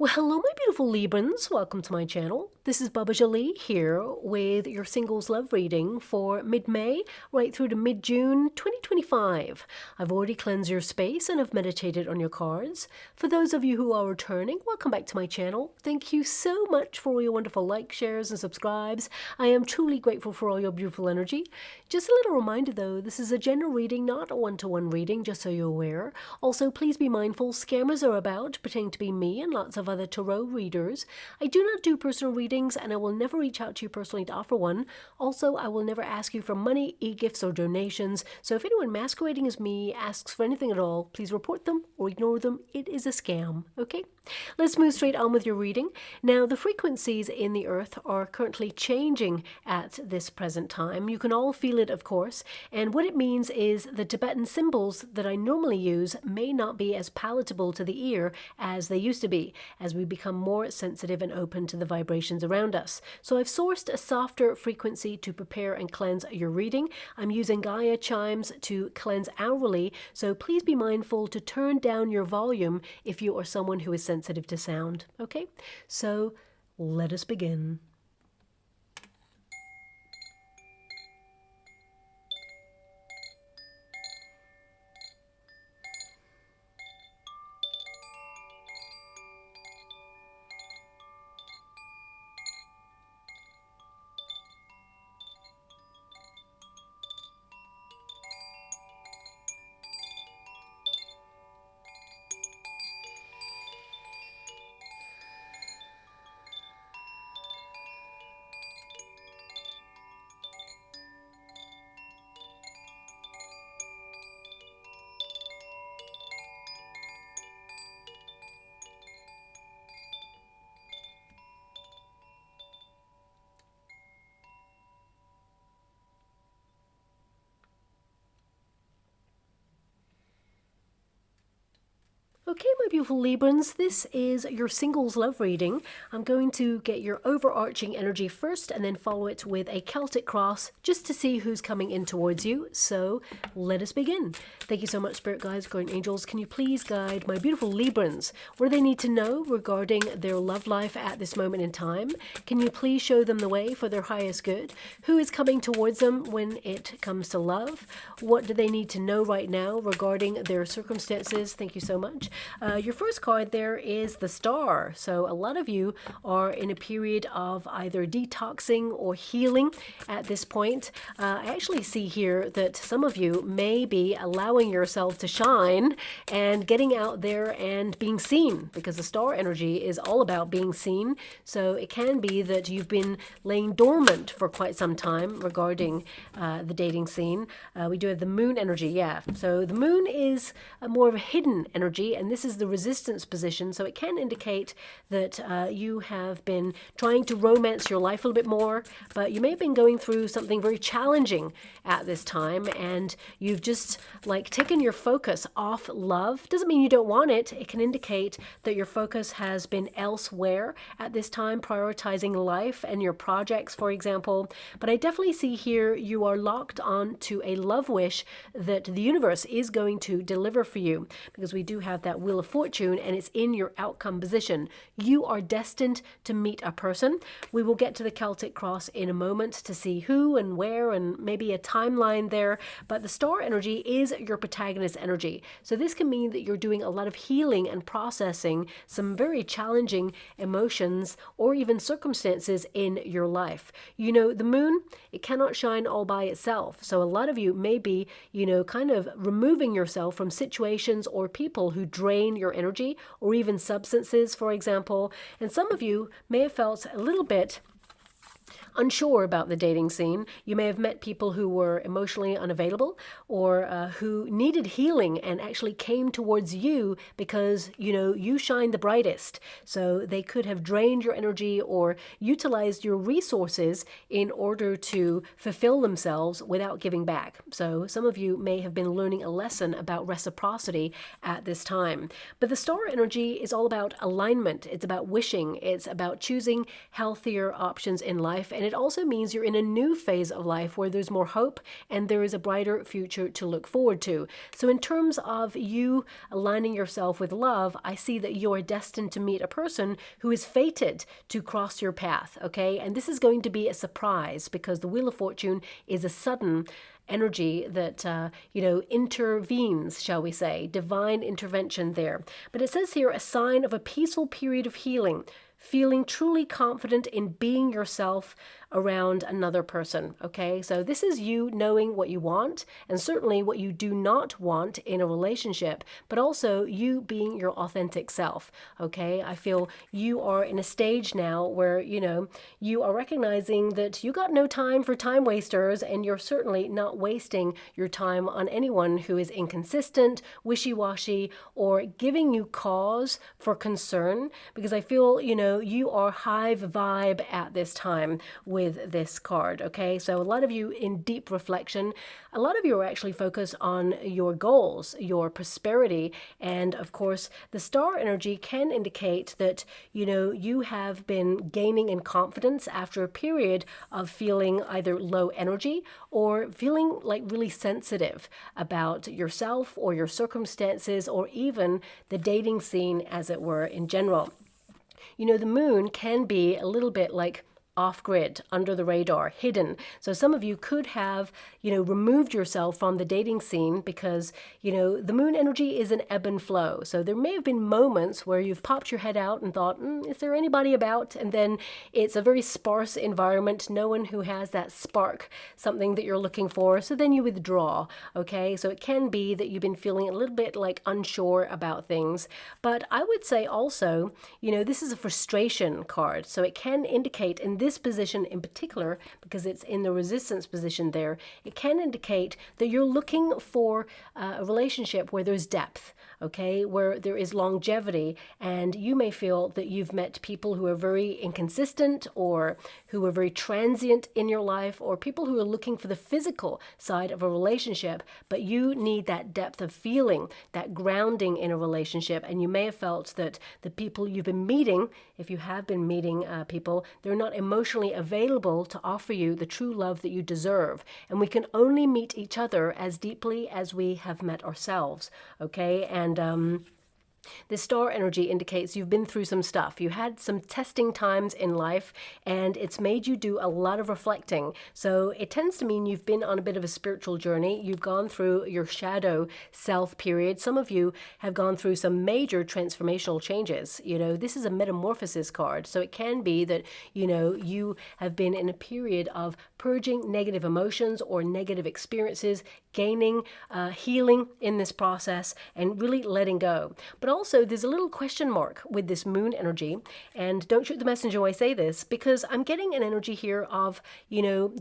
Well, hello, my beautiful Librans. Welcome to my channel. This is Baba Jolie here with your singles love reading for mid-May right through to mid-June 2025. I've already cleansed your space and have meditated on your cards. For those of you who are returning, welcome back to my channel. Thank you so much for all your wonderful likes, shares, and subscribes. I am truly grateful for all your beautiful energy. Just a little reminder though, this is a general reading, not a one-to-one reading, just so you're aware. Also, please be mindful, scammers are about, pretending to be me and lots of other tarot readers. I do not do personal readings and I will never reach out to you personally to offer one. Also, I will never ask you for money, e-gifts, or donations. So if anyone masquerading as me asks for anything at all, please report them or ignore them. It is a scam, okay? Let's move straight on with your reading. Now, the frequencies in the earth are currently changing at this present time. You can all feel it, of course, and what it means is the Tibetan symbols that I normally use may not be as palatable to the ear as they used to be, as we become more sensitive and open to the vibrations around us. So I've sourced a softer frequency to prepare and cleanse your reading. I'm using Gaia chimes to cleanse hourly, so please be mindful to turn down your volume if you are someone who is sensitive to sound. Okay, so let us begin. Okay, my beautiful Librans, this is your singles love reading. I'm going to get your overarching energy first and then follow it with a Celtic cross just to see who's coming in towards you. So let us begin. Thank you so much, Spirit Guides, Guardian Angels. Can you please guide my beautiful Librans? What do they need to know regarding their love life at this moment in time? Can you please show them the way for their highest good? Who is coming towards them when it comes to love? What do they need to know right now regarding their circumstances? Thank you so much. Your first card there is the Star. So a lot of you are in a period of either detoxing or healing at this point. I actually see here that some of you may be allowing yourself to shine and getting out there and being seen, because the Star energy is all about being seen. So it can be that you've been laying dormant for quite some time regarding the dating scene. We do have the Moon energy, yeah. So the Moon is more of a hidden energy, and this is the resistance position, so it can indicate that you have been trying to romance your life a little bit more, but you may have been going through something very challenging at this time, and you've just like taken your focus off love. Doesn't mean you don't want it. It can indicate that your focus has been elsewhere at this time, prioritizing life and your projects, for example. But I definitely see here you are locked on to a love wish that the universe is going to deliver for you, because we do have that Wheel of Fortune and it's in your outcome position. You are destined to meet a person. We will get to the Celtic cross in a moment to see who and where and maybe a timeline there, but the Star energy is your protagonist energy. So this can mean that you're doing a lot of healing and processing some very challenging emotions or even circumstances in your life. You know, the Moon, it cannot shine all by itself. So a lot of you may be, you know, kind of removing yourself from situations or people who drain your energy, or even substances, for example. And some of you may have felt a little bit unsure about the dating scene. You may have met people who were emotionally unavailable, or who needed healing and actually came towards you because, you know, you shine the brightest. So they could have drained your energy or utilized your resources in order to fulfill themselves without giving back. So some of you may have been learning a lesson about reciprocity at this time. But the Star energy is all about alignment. It's about wishing. It's about choosing healthier options in life. And And it also means you're in a new phase of life where there's more hope and there is a brighter future to look forward to. So in terms of you aligning yourself with love, I see that you're destined to meet a person who is fated to cross your path, okay? And this is going to be a surprise because the Wheel of Fortune is a sudden energy that, intervenes, shall we say, divine intervention there. But it says here, a sign of a peaceful period of healing, feeling truly confident in being yourself around another person, okay? So this is you knowing what you want and certainly what you do not want in a relationship, but also you being your authentic self, okay? I feel you are in a stage now where, you are recognizing that you got no time for time wasters, and you're certainly not wasting your time on anyone who is inconsistent, wishy-washy, or giving you cause for concern, because I feel, you are hive vibe at this time with this card, okay? So a lot of you in deep reflection, a lot of you are actually focused on your goals, your prosperity, and of course the star energy can indicate that, you have been gaining in confidence after a period of feeling either low energy or feeling like really sensitive about yourself or your circumstances or even the dating scene, as it were, in general. The moon can be a little bit like off-grid, under the radar, hidden. So some of you could have, removed yourself from the dating scene because, the moon energy is an ebb and flow. So there may have been moments where you've popped your head out and thought, is there anybody about? And then it's a very sparse environment, no one who has that spark, something that you're looking for. So then you withdraw, okay? So it can be that you've been feeling a little bit like unsure about things. But I would say also, this is a frustration card. So it can indicate in this position in particular, because it's in the resistance position there, it can indicate that you're looking for a relationship where there's depth, okay, where there is longevity, and you may feel that you've met people who are very inconsistent or who are very transient in your life, or people who are looking for the physical side of a relationship, but you need that depth of feeling, that grounding in a relationship. And you may have felt that the people you've been meeting, if you have been meeting people, they're not emotionally available to offer you the true love that you deserve. And we can only meet each other as deeply as we have met ourselves, okay? And this star energy indicates you've been through some stuff. You had some testing times in life, and it's made you do a lot of reflecting. So it tends to mean you've been on a bit of a spiritual journey. You've gone through your shadow self period. Some of you have gone through some major transformational changes. This is a metamorphosis card. So it can be that, you have been in a period of purging negative emotions or negative experiences, gaining healing in this process, and really letting go. But also, there's a little question mark with this moon energy, and don't shoot the messenger when I say this, because I'm getting an energy here of,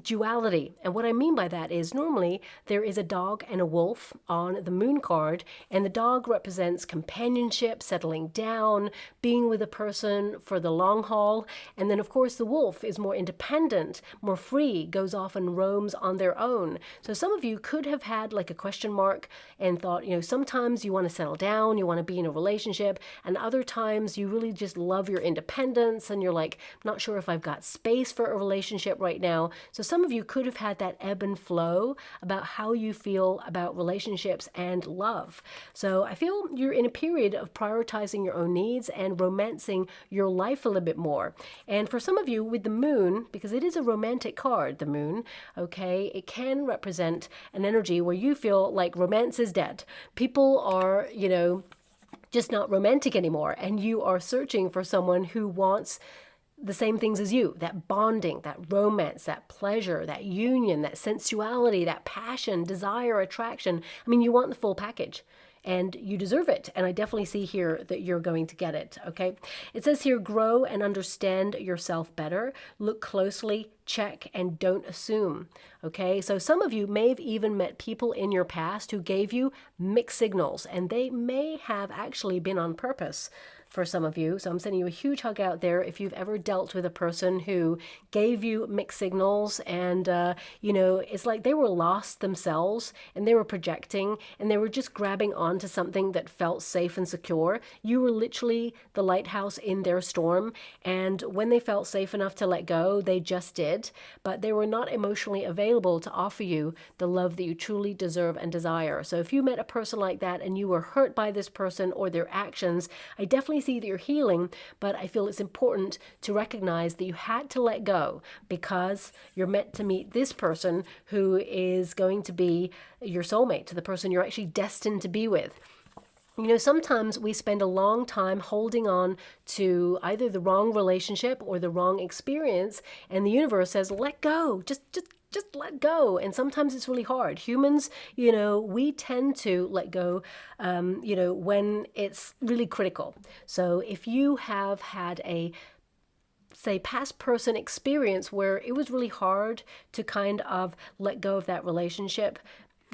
duality. And what I mean by that is normally there is a dog and a wolf on the moon card, and the dog represents companionship, settling down, being with a person for the long haul. And then, of course, the wolf is more independent, more free, goes off and roams on their own. So some of you could have had like a question mark and thought, sometimes you want to settle down, you want to be in a relationship, and other times you really just love your independence and you're like, not sure if I've got space for a relationship right now. So some of you could have had that ebb and flow about how you feel about relationships and love. So I feel you're in a period of prioritizing your own needs and romancing your life a little bit more. And for some of you with the moon, because it is a romantic card, the moon, okay, it can represent an energy where you feel like romance is dead. People are, just not romantic anymore, and you are searching for someone who wants the same things as you, that bonding, that romance, that pleasure, that union, that sensuality, that passion, desire, attraction. I mean, you want the full package. And you deserve it. And I definitely see here that you're going to get it, okay? It says here, grow and understand yourself better. Look closely, check, and don't assume, okay? So some of you may have even met people in your past who gave you mixed signals, and they may have actually been on purpose for some of you. So I'm sending you a huge hug out there if you've ever dealt with a person who gave you mixed signals and, you know, it's like they were lost themselves and they were projecting and they were just grabbing onto something that felt safe and secure. You were literally the lighthouse in their storm. And when they felt safe enough to let go, they just did. But they were not emotionally available to offer you the love that you truly deserve and desire. So if you met a person like that and you were hurt by this person or their actions, I definitely see that you're healing, but I feel it's important to recognize that you had to let go because you're meant to meet this person who is going to be your soulmate, the person you're actually destined to be with. You know, sometimes we spend a long time holding on to either the wrong relationship or the wrong experience, and the universe says, let go, just let go. And sometimes it's really hard. Humans, you know, we tend to let go, you know, when it's really critical. So if you have had a, say, past person experience where it was really hard to kind of let go of that relationship,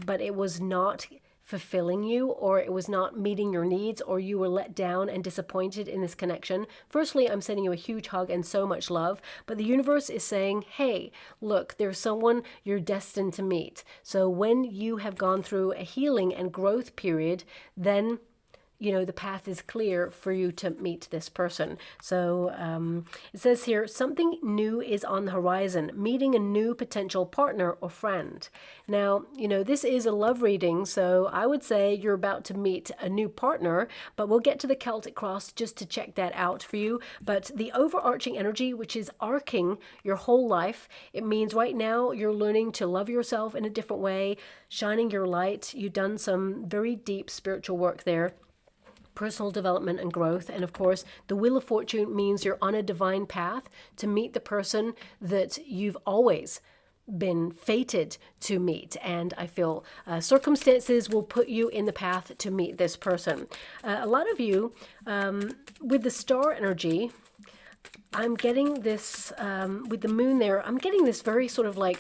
but it was not fulfilling you, or it was not meeting your needs, or you were let down and disappointed in this connection. Firstly, I'm sending you a huge hug and so much love, but the universe is saying, hey, look, there's someone you're destined to meet. So when you have gone through a healing and growth period, then you know, the path is clear for you to meet this person. So it says here, something new is on the horizon, meeting a new potential partner or friend. Now, you know, this is a love reading, so I would say you're about to meet a new partner, but we'll get to the Celtic cross just to check that out for you. But the overarching energy, which is arcing your whole life, it means right now you're learning to love yourself in a different way, shining your light. You've done some very deep spiritual work there. Personal development and growth. And of course, the Wheel of Fortune means you're on a divine path to meet the person that you've always been fated to meet. And I feel circumstances will put you in the path to meet this person. A lot of you, with the star energy, I'm getting this, with the moon there, I'm getting this very sort of like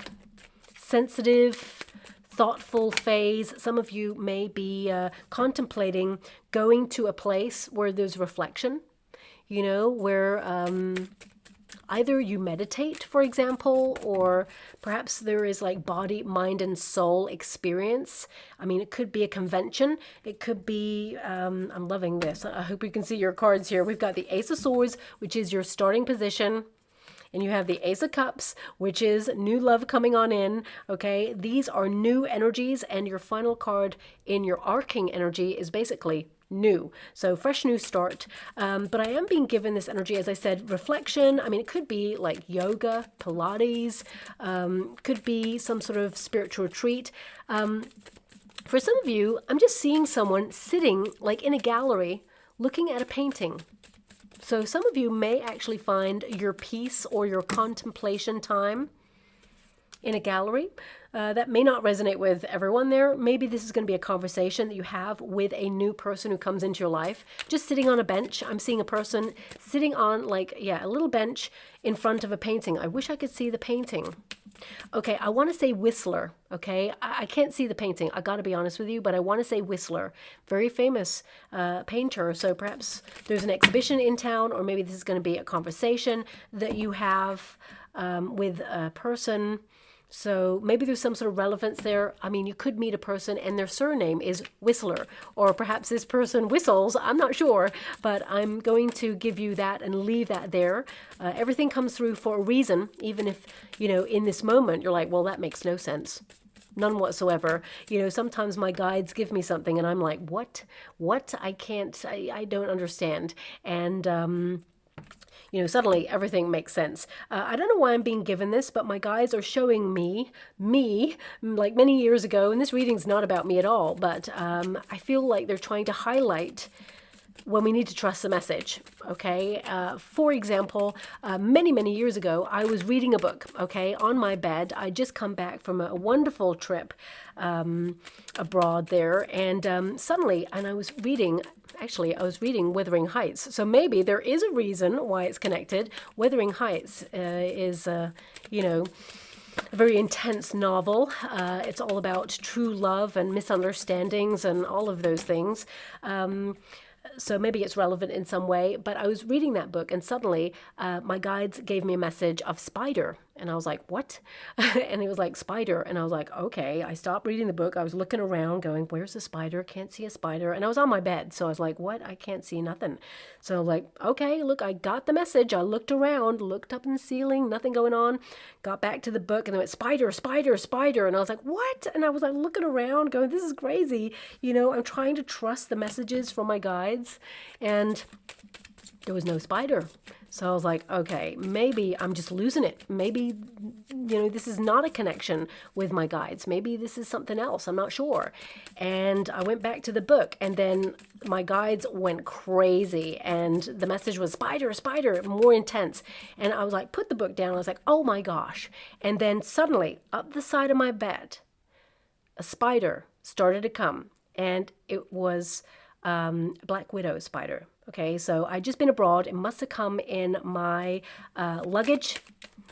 sensitive, thoughtful phase. Some of you may be contemplating going to a place where there's reflection, you know, where either you meditate, for example, or perhaps there is like body, mind, and soul experience. I mean, it could be a convention. It could be, I'm loving this. I hope you can see your cards here. We've got the Ace of Swords, which is your starting position. And you have the Ace of Cups, which is new love coming on in, okay? These are new energies, and your final card in your arcing energy is basically new. So fresh new start. But I am being given this energy, as I said, reflection. I mean, it could be like yoga, Pilates, could be some sort of spiritual retreat. For some of you, I'm just seeing someone sitting like in a gallery looking at a painting. So some of you may actually find your peace or your contemplation time in a gallery. That may not resonate with everyone there. Maybe this is going to be a conversation that you have with a new person who comes into your life. Just sitting on a bench. I'm seeing a person sitting on like, yeah, a little bench in front of a painting. I wish I could see the painting. Okay, I want to say Whistler, okay? I can't see the painting, I got to be honest with you, but I want to say Whistler. Very famous painter, so perhaps there's an exhibition in town, or maybe this is going to be a conversation that you have with a person. So maybe there's some sort of relevance there. I mean, you could meet a person and their surname is Whistler, or perhaps this person whistles. I'm not sure, but I'm going to give you that and leave that there. Everything comes through for a reason, even if, you know, in this moment you're like, well, that makes no sense. None whatsoever. You know, sometimes my guides give me something and I'm like, what? I don't understand. And, you know, suddenly everything makes sense. I don't know why I'm being given this, but my guides are showing me, like many years ago, and this reading's not about me at all, but I feel like they're trying to highlight when we need to trust the message, okay? For example, many years ago, I was reading a book, okay, on my bed. I just come back from a wonderful trip abroad there, and suddenly, and I was reading Wuthering Heights. So maybe there is a reason why it's connected. Wuthering Heights is, you know, a very intense novel. It's all about true love and misunderstandings and all of those things. So maybe it's relevant in some way, but I was reading that book and suddenly my guides gave me a message of spider. And I was like, what? And it was like spider. And I was like, okay. I stopped reading the book. I was looking around going, where's the spider? Can't see a spider. And I was on my bed. So I was like, what? I can't see nothing. So like, okay, look, I got the message. I looked around, looked up in the ceiling, nothing going on. Got back to the book and they went, spider, spider, spider. And I was like, what? And I was like looking around going, this is crazy. You know, I'm trying to trust the messages from my guides. And there was no spider. So I was like, okay, maybe I'm just losing it. Maybe, this is not a connection with my guides. Maybe this is something else. I'm not sure. And I went back to the book and then my guides went crazy and the message was spider, spider, more intense. And I was like, put the book down. I was like, oh my gosh. And then suddenly up the side of my bed, a spider started to come and it was black widow spider. Okay, so I'd just been abroad. It must have come in my luggage,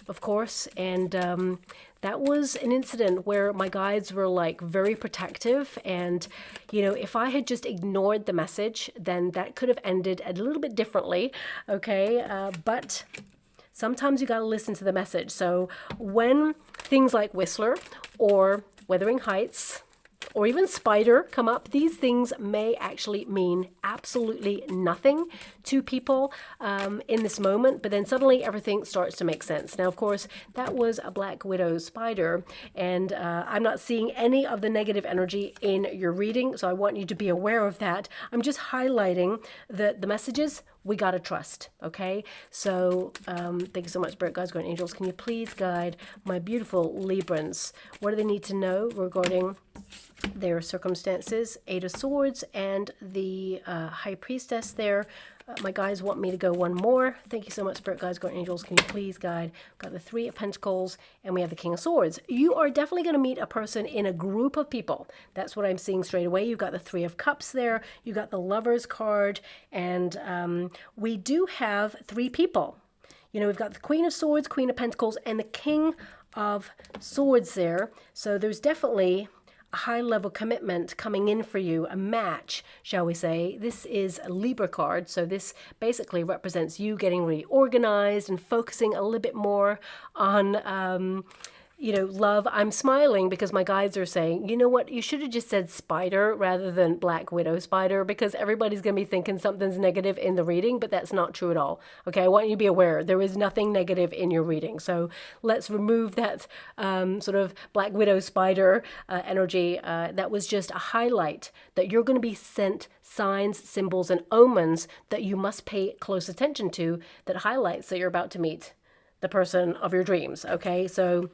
of course. And that was an incident where my guides were like very protective. And, if I had just ignored the message, then that could have ended a little bit differently. Okay, but sometimes you got to listen to the message. So when things like Whistler or Wuthering Heights or even spider come up, these things may actually mean absolutely nothing to people in this moment, but then suddenly everything starts to make sense. Now, of course, that was a black widow spider, and I'm not seeing any of the negative energy in your reading, so I want you to be aware of that. I'm just highlighting the messages we got to trust, okay? So thank you so much, Spirit Guides, Guardian Angels. Can you please guide my beautiful Librans? What do they need to know regarding their circumstances? Eight of Swords and the High Priestess there. My guides want me to go one more. Thank you so much, Spirit Guides, Guardian Angels. Can you please guide? We've got the Three of Pentacles and we have the King of Swords. You are definitely going to meet a person in a group of people. That's what I'm seeing straight away. You've got the Three of Cups there. You got the Lovers card. And we do have three people. We've got the Queen of Swords, Queen of Pentacles, and the King of Swords there. So there's definitely a high-level commitment coming in for you, a match, shall we say. This is a Libra card, so this basically represents you getting really organized and focusing a little bit more on love. I'm smiling because my guides are saying, you know what, you should have just said spider rather than black widow spider, because everybody's going to be thinking something's negative in the reading, but that's not true at all. Okay, I want you to be aware there is nothing negative in your reading. So let's remove that sort of black widow spider energy. That was just a highlight that you're going to be sent signs, symbols, and omens that you must pay close attention to, that highlights that you're about to meet the person of your dreams. Okay, so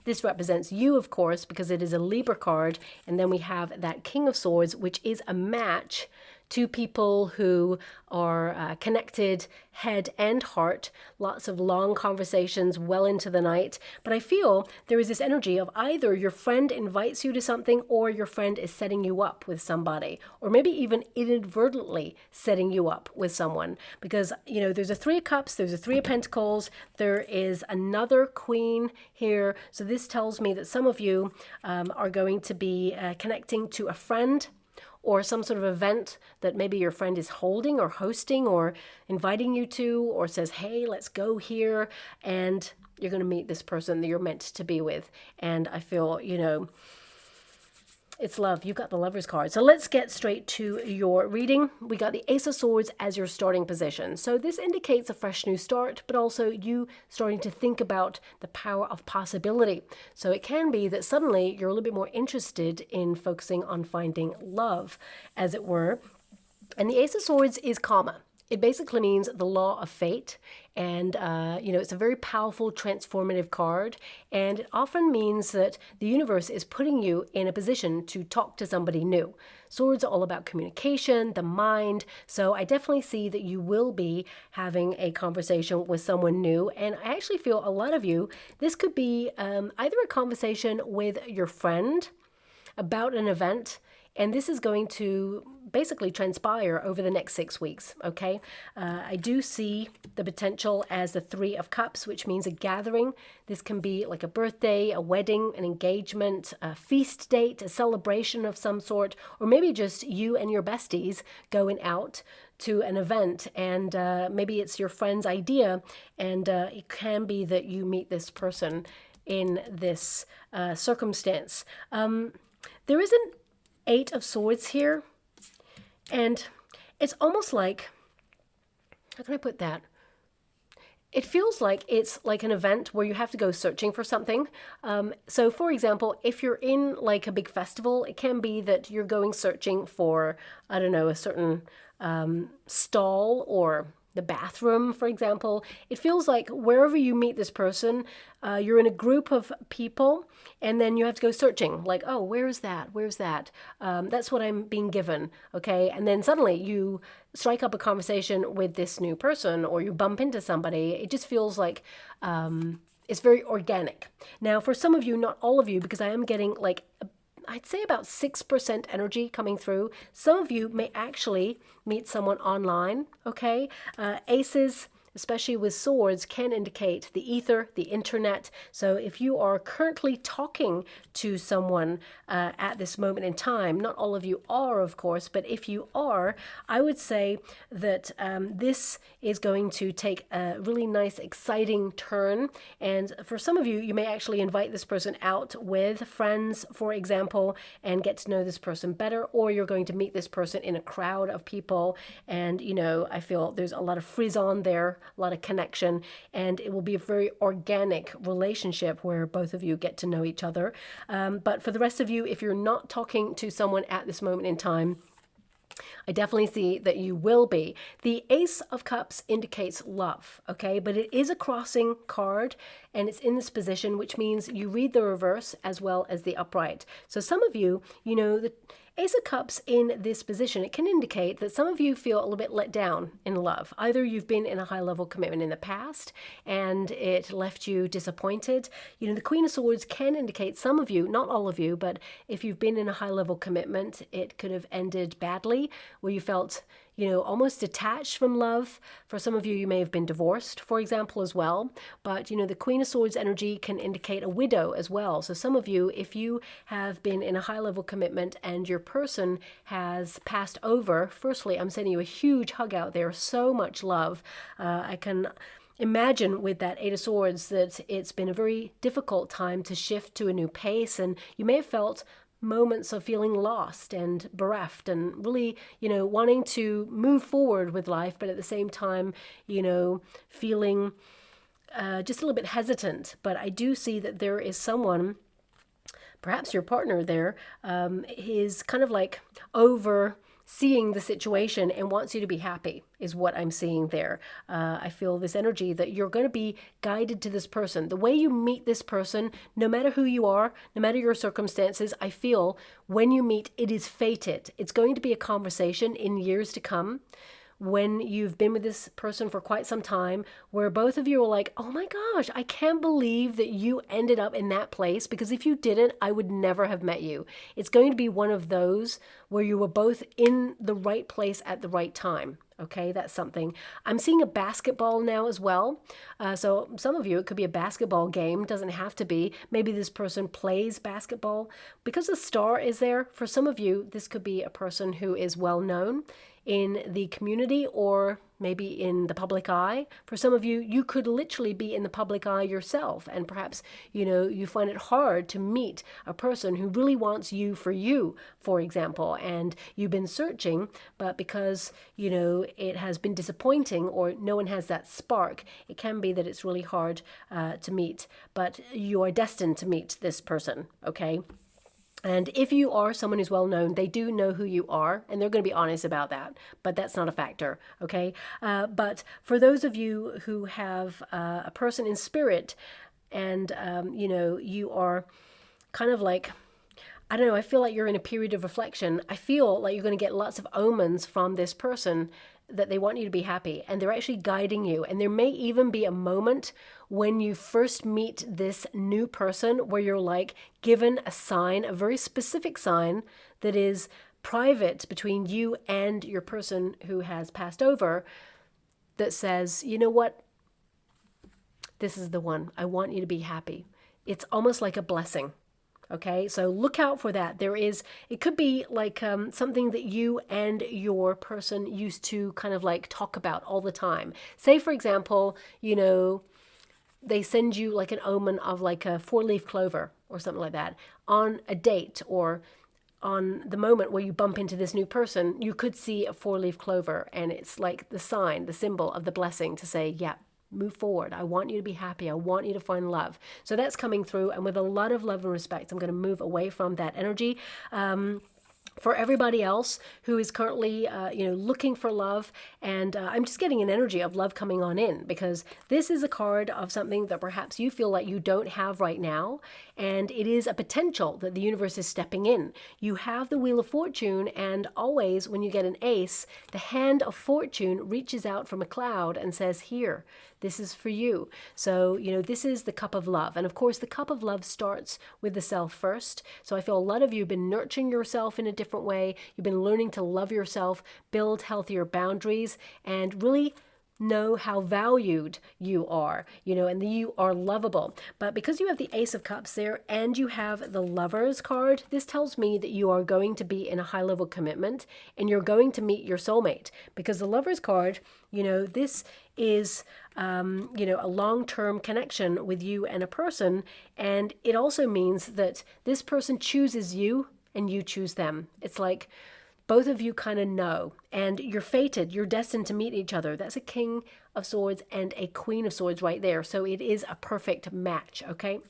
this represents you, of course, because it is a Libra card. And then we have that King of Swords, which is a match to people who are connected head and heart, lots of long conversations well into the night. But I feel there is this energy of either your friend invites you to something or your friend is setting you up with somebody, or maybe even inadvertently setting you up with someone. Because, there's a Three of Cups, there's a Three of Pentacles, there is another Queen here. So this tells me that some of you are going to be connecting to a friend or some sort of event that maybe your friend is holding or hosting or inviting you to, or says, hey, let's go here. And you're going to meet this person that you're meant to be with. And I feel, it's love. You've got the Lovers card. So let's get straight to your reading. We got the Ace of Swords as your starting position. So this indicates a fresh new start, but also you starting to think about the power of possibility. So it can be that suddenly you're a little bit more interested in focusing on finding love, as it were. And the Ace of Swords is karma. It basically means the law of fate. And, it's a very powerful, transformative card. And it often means that the universe is putting you in a position to talk to somebody new. Swords are all about communication, the mind. So I definitely see that you will be having a conversation with someone new. And I actually feel a lot of you, this could be either a conversation with your friend about an event, And this is going to basically transpire over the next 6 weeks, okay? I do see the potential as the Three of Cups, which means a gathering. This can be like a birthday, a wedding, an engagement, a feast date, a celebration of some sort, or maybe just you and your besties going out to an event, and maybe it's your friend's idea, and it can be that you meet this person in this circumstance. There is an Eight of Swords here, and it's almost like, how can I put that? It feels like it's like an event where you have to go searching for something. So for example, if you're in like a big festival, it can be that you're going searching for, I don't know, a certain stall or the bathroom, for example. It feels like wherever you meet this person, you're in a group of people, and then you have to go searching, like, oh, where's that? Where's that? That's what I'm being given, okay? And then suddenly you strike up a conversation with this new person, or you bump into somebody. It just feels like it's very organic. Now, for some of you, not all of you, because I am getting like I'd say about 6% energy coming through. Some of you may actually meet someone online, okay? Aces, especially with swords, can indicate the ether, the internet. So if you are currently talking to someone at this moment in time, not all of you are, of course, but if you are, I would say that this is going to take a really nice, exciting turn. And for some of you, you may actually invite this person out with friends, for example, and get to know this person better, or you're going to meet this person in a crowd of people. And, you know, I feel there's a lot of frisson there, a lot of connection, and it will be a very organic relationship where both of you get to know each other. But for the rest of you, if you're not talking to someone at this moment in time, I definitely see that you will be. The Ace of Cups indicates love, okay? But it is a crossing card, and it's in this position, which means you read the reverse as well as the upright. So some of you, you know, the Ace of Cups in this position, it can indicate that some of you feel a little bit let down in love. Either you've been in a high-level commitment in the past and it left you disappointed. You know, the Queen of Swords can indicate some of you, not all of you, but if you've been in a high-level commitment, it could have ended badly, where you felt, you know, almost detached from love. For some of you, you may have been divorced, for example, as well. But, you know, the Queen of Swords energy can indicate a widow as well. So some of you, if you have been in a high-level commitment and your person has passed over, firstly, I'm sending you a huge hug out there, so much love. I can imagine with that Eight of Swords that it's been a very difficult time to shift to a new pace, and you may have felt moments of feeling lost and bereft and really, you know, wanting to move forward with life, but at the same time, you know, feeling just a little bit hesitant. But I do see that there is someone, perhaps your partner there, is kind of like overseeing the situation and wants you to be happy, is what I'm seeing there. I feel this energy that you're going to be guided to this person. The way you meet this person, no matter who you are, no matter your circumstances, I feel when you meet, it is fated. It's going to be a conversation in years to come, when you've been with this person for quite some time, where both of you are like, oh my gosh, I can't believe that you ended up in that place, because if you didn't, I would never have met you. It's going to be one of those where you were both in the right place at the right time. Okay, that's something. I'm seeing a basketball now as well. So some of you, it could be a basketball game. Doesn't have to be. Maybe this person plays basketball. Because the star is there, for some of you, this could be a person who is well known in the community or maybe in the public eye. For some of you, you could literally be in the public eye yourself, and perhaps, you know, you find it hard to meet a person who really wants you, for example, and you've been searching, but because, you know, it has been disappointing or no one has that spark, it can be that it's really hard to meet, but you are destined to meet this person, okay? And if you are someone who's well known, they do know who you are, and they're going to be honest about that, but that's not a factor, okay? But for those of you who have a person in spirit and, you know, you are kind of like, I don't know, I feel like you're in a period of reflection. I feel like you're going to get lots of omens from this person that they want you to be happy, and they're actually guiding you. And there may even be a moment when you first meet this new person where you're like given a sign, a very specific sign that is private between you and your person who has passed over that says, you know what? This is the one. I want you to be happy. It's almost like a blessing. Okay, so look out for that. It could be like something that you and your person used to kind of like talk about all the time. Say, for example, they send you like an omen of like a 4-leaf clover or something like that on a date, or on the moment where you bump into this new person, you could see a 4-leaf clover, and it's like the sign, the symbol of the blessing to say, yeah, move forward. I want you to be happy. I want you to find love. So that's coming through. And with a lot of love and respect, I'm going to move away from that energy. For everybody else who is currently, looking for love, and I'm just getting an energy of love coming on in, because this is a card of something that perhaps you feel like you don't have right now, and it is a potential that the universe is stepping in. You have the Wheel of Fortune, and always when you get an ace, the hand of fortune reaches out from a cloud and says, here, this is for you. So, this is the cup of love. And of course, the cup of love starts with the self first. So I feel a lot of you have been nurturing yourself in a different way. You've been learning to love yourself, build healthier boundaries, and really know how valued you are, and that you are lovable. But because you have the Ace of Cups there and you have the Lovers card, this tells me that you are going to be in a high level commitment and you're going to meet your soulmate. Because the Lovers card, this is, a long-term connection with you and a person. And it also means that this person chooses you and you choose them. It's like both of you kind of know, and you're fated, you're destined to meet each other. That's a King of Swords and a Queen of Swords right there. So it is a perfect match, okay?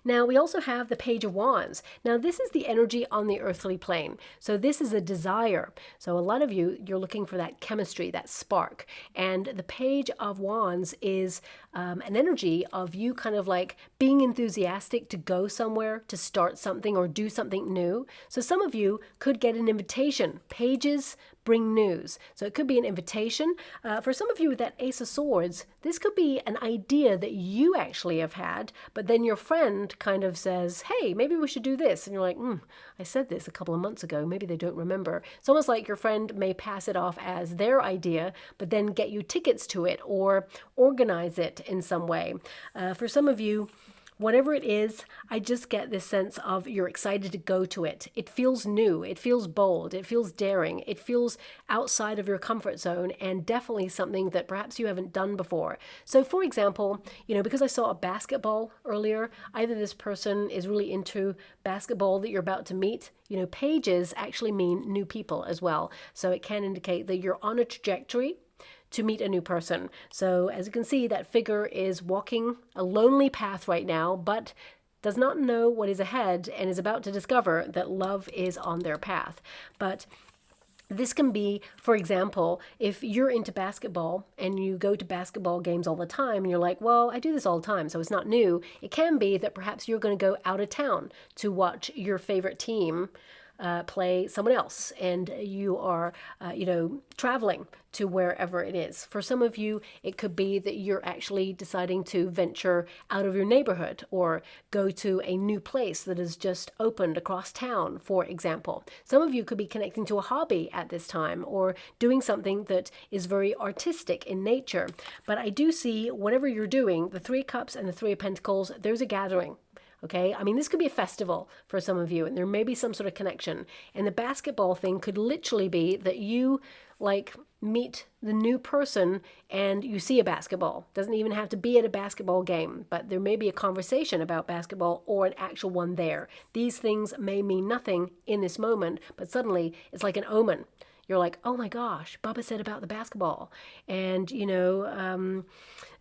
Now, we also have the Page of Wands. Now, this is the energy on the earthly plane. So this is a desire. So a lot of you, you're looking for that chemistry, that spark. And the Page of Wands is an energy of you kind of like being enthusiastic to go somewhere, to start something or do something new. So some of you could get an invitation. Pages bring news. So it could be an invitation. For some of you with that Ace of Swords, this could be an idea that you actually have had, but then your friend kind of says, hey, maybe we should do this. And you're like, I said this a couple of months ago. Maybe they don't remember. It's almost like your friend may pass it off as their idea, but then get you tickets to it or organize it in some way. For some of you, whatever it is, I just get this sense of you're excited to go to it. It feels new. It feels bold. It feels daring. It feels outside of your comfort zone, and definitely something that perhaps you haven't done before. So for example, because I saw a basketball earlier, either this person is really into basketball that you're about to meet. Pages actually mean new people as well. So it can indicate that you're on a trajectory to meet a new person. So as you can see, that figure is walking a lonely path right now, but does not know what is ahead and is about to discover that love is on their path. But this can be, for example, if you're into basketball and you go to basketball games all the time and you're like, well, I do this all the time, so it's not new. It can be that perhaps you're going to go out of town to watch your favorite team play someone else, and you are, traveling to wherever it is. For some of you, it could be that you're actually deciding to venture out of your neighborhood or go to a new place that has just opened across town, for example. Some of you could be connecting to a hobby at this time or doing something that is very artistic in nature. But I do see whatever you're doing, the Three of Cups and the Three of Pentacles, there's a gathering. Okay, I mean, this could be a festival for some of you, and there may be some sort of connection. And the basketball thing could literally be that you meet the new person and you see a basketball. Doesn't even have to be at a basketball game, but there may be a conversation about basketball or an actual one there. These things may mean nothing in this moment, but suddenly it's like an omen. You're like, oh my gosh, Baba said about the basketball. And,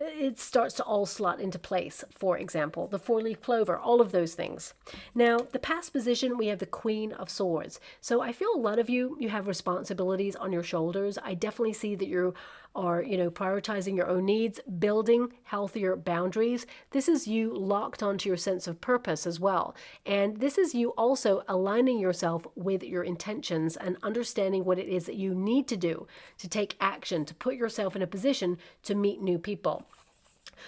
it starts to all slot into place, for example, the 4-leaf clover, all of those things. Now, the past position, we have the Queen of Swords. So I feel a lot of you have responsibilities on your shoulders. I definitely see that you are, prioritizing your own needs, building healthier boundaries. This is you locked onto your sense of purpose as well. And this is you also aligning yourself with your intentions and understanding what it is that you need to do to take action, to put yourself in a position to meet new people.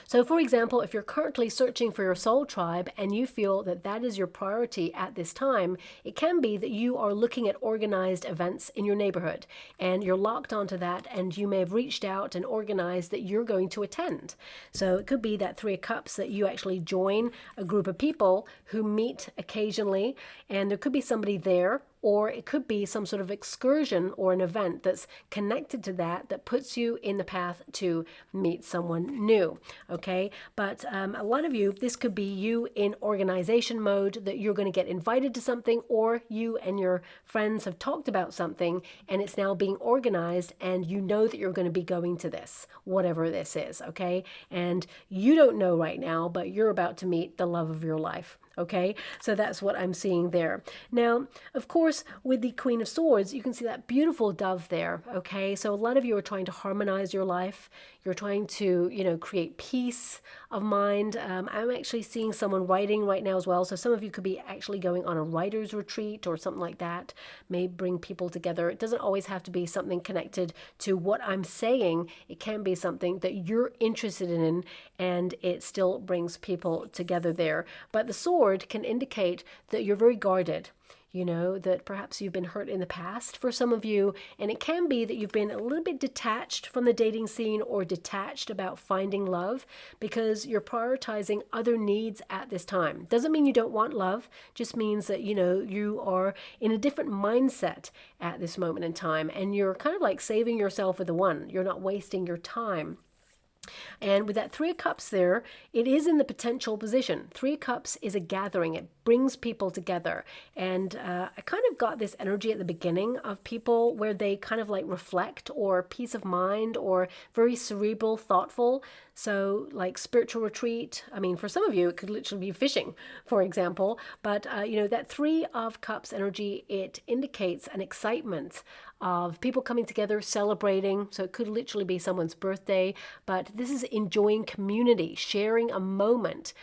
So, for example, if you're currently searching for your soul tribe and you feel that that is your priority at this time, it can be that you are looking at organized events in your neighborhood and you're locked onto that, and you may have reached out and organized that you're going to attend. So, it could be that Three of Cups that you actually join a group of people who meet occasionally, and there could be somebody there, or it could be some sort of excursion or an event that's connected to that that puts you in the path to meet someone new. Okay, but a lot of you, this could be you in organization mode, that you're going to get invited to something, or you and your friends have talked about something and it's now being organized, and you know that you're going to be going to this, whatever this is. Okay, and you don't know right now, but you're about to meet the love of your life. Okay, so that's what I'm seeing there. Now, of course, with the Queen of Swords, you can see that beautiful dove there. Okay, so a lot of you are trying to harmonize your life. You're trying to, create peace of mind. I'm actually seeing someone writing right now as well. So some of you could be actually going on a writer's retreat or something like that. May bring people together. It doesn't always have to be something connected to what I'm saying. It can be something that you're interested in, and it still brings people together there. But the sword can indicate that you're very guarded. That perhaps you've been hurt in the past for some of you, and it can be that you've been a little bit detached from the dating scene or detached about finding love because you're prioritizing other needs at this time. Doesn't mean you don't want love, just means that, you are in a different mindset at this moment in time, and you're kind of like saving yourself for the one. You're not wasting your time. And with that Three of Cups there, it is in the potential position. Three of Cups is a gathering. It brings people together. And I kind of got this energy at the beginning of people where they kind of like reflect, or peace of mind, or very cerebral, thoughtful. So like spiritual retreat. I mean, for some of you, it could literally be fishing, for example. But, that Three of Cups energy, it indicates an excitement of people coming together, celebrating. So it could literally be someone's birthday, but this is enjoying community, sharing a moment,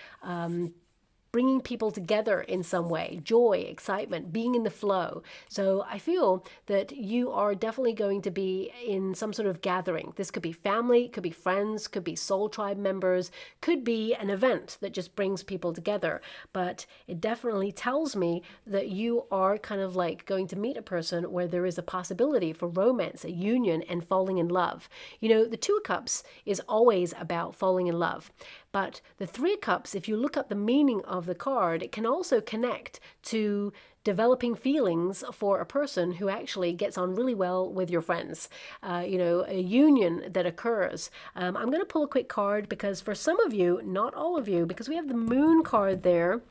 bringing people together in some way, joy, excitement, being in the flow. So I feel that you are definitely going to be in some sort of gathering. This could be family, could be friends, could be soul tribe members, could be an event that just brings people together. But it definitely tells me that you are kind of like going to meet a person where there is a possibility for romance, a union, and falling in love. The Two of Cups is always about falling in love. But the Three of Cups, if you look up the meaning of the card, it can also connect to developing feelings for a person who actually gets on really well with your friends. A union that occurs. I'm going to pull a quick card because for some of you, not all of you, because we have the Moon card there,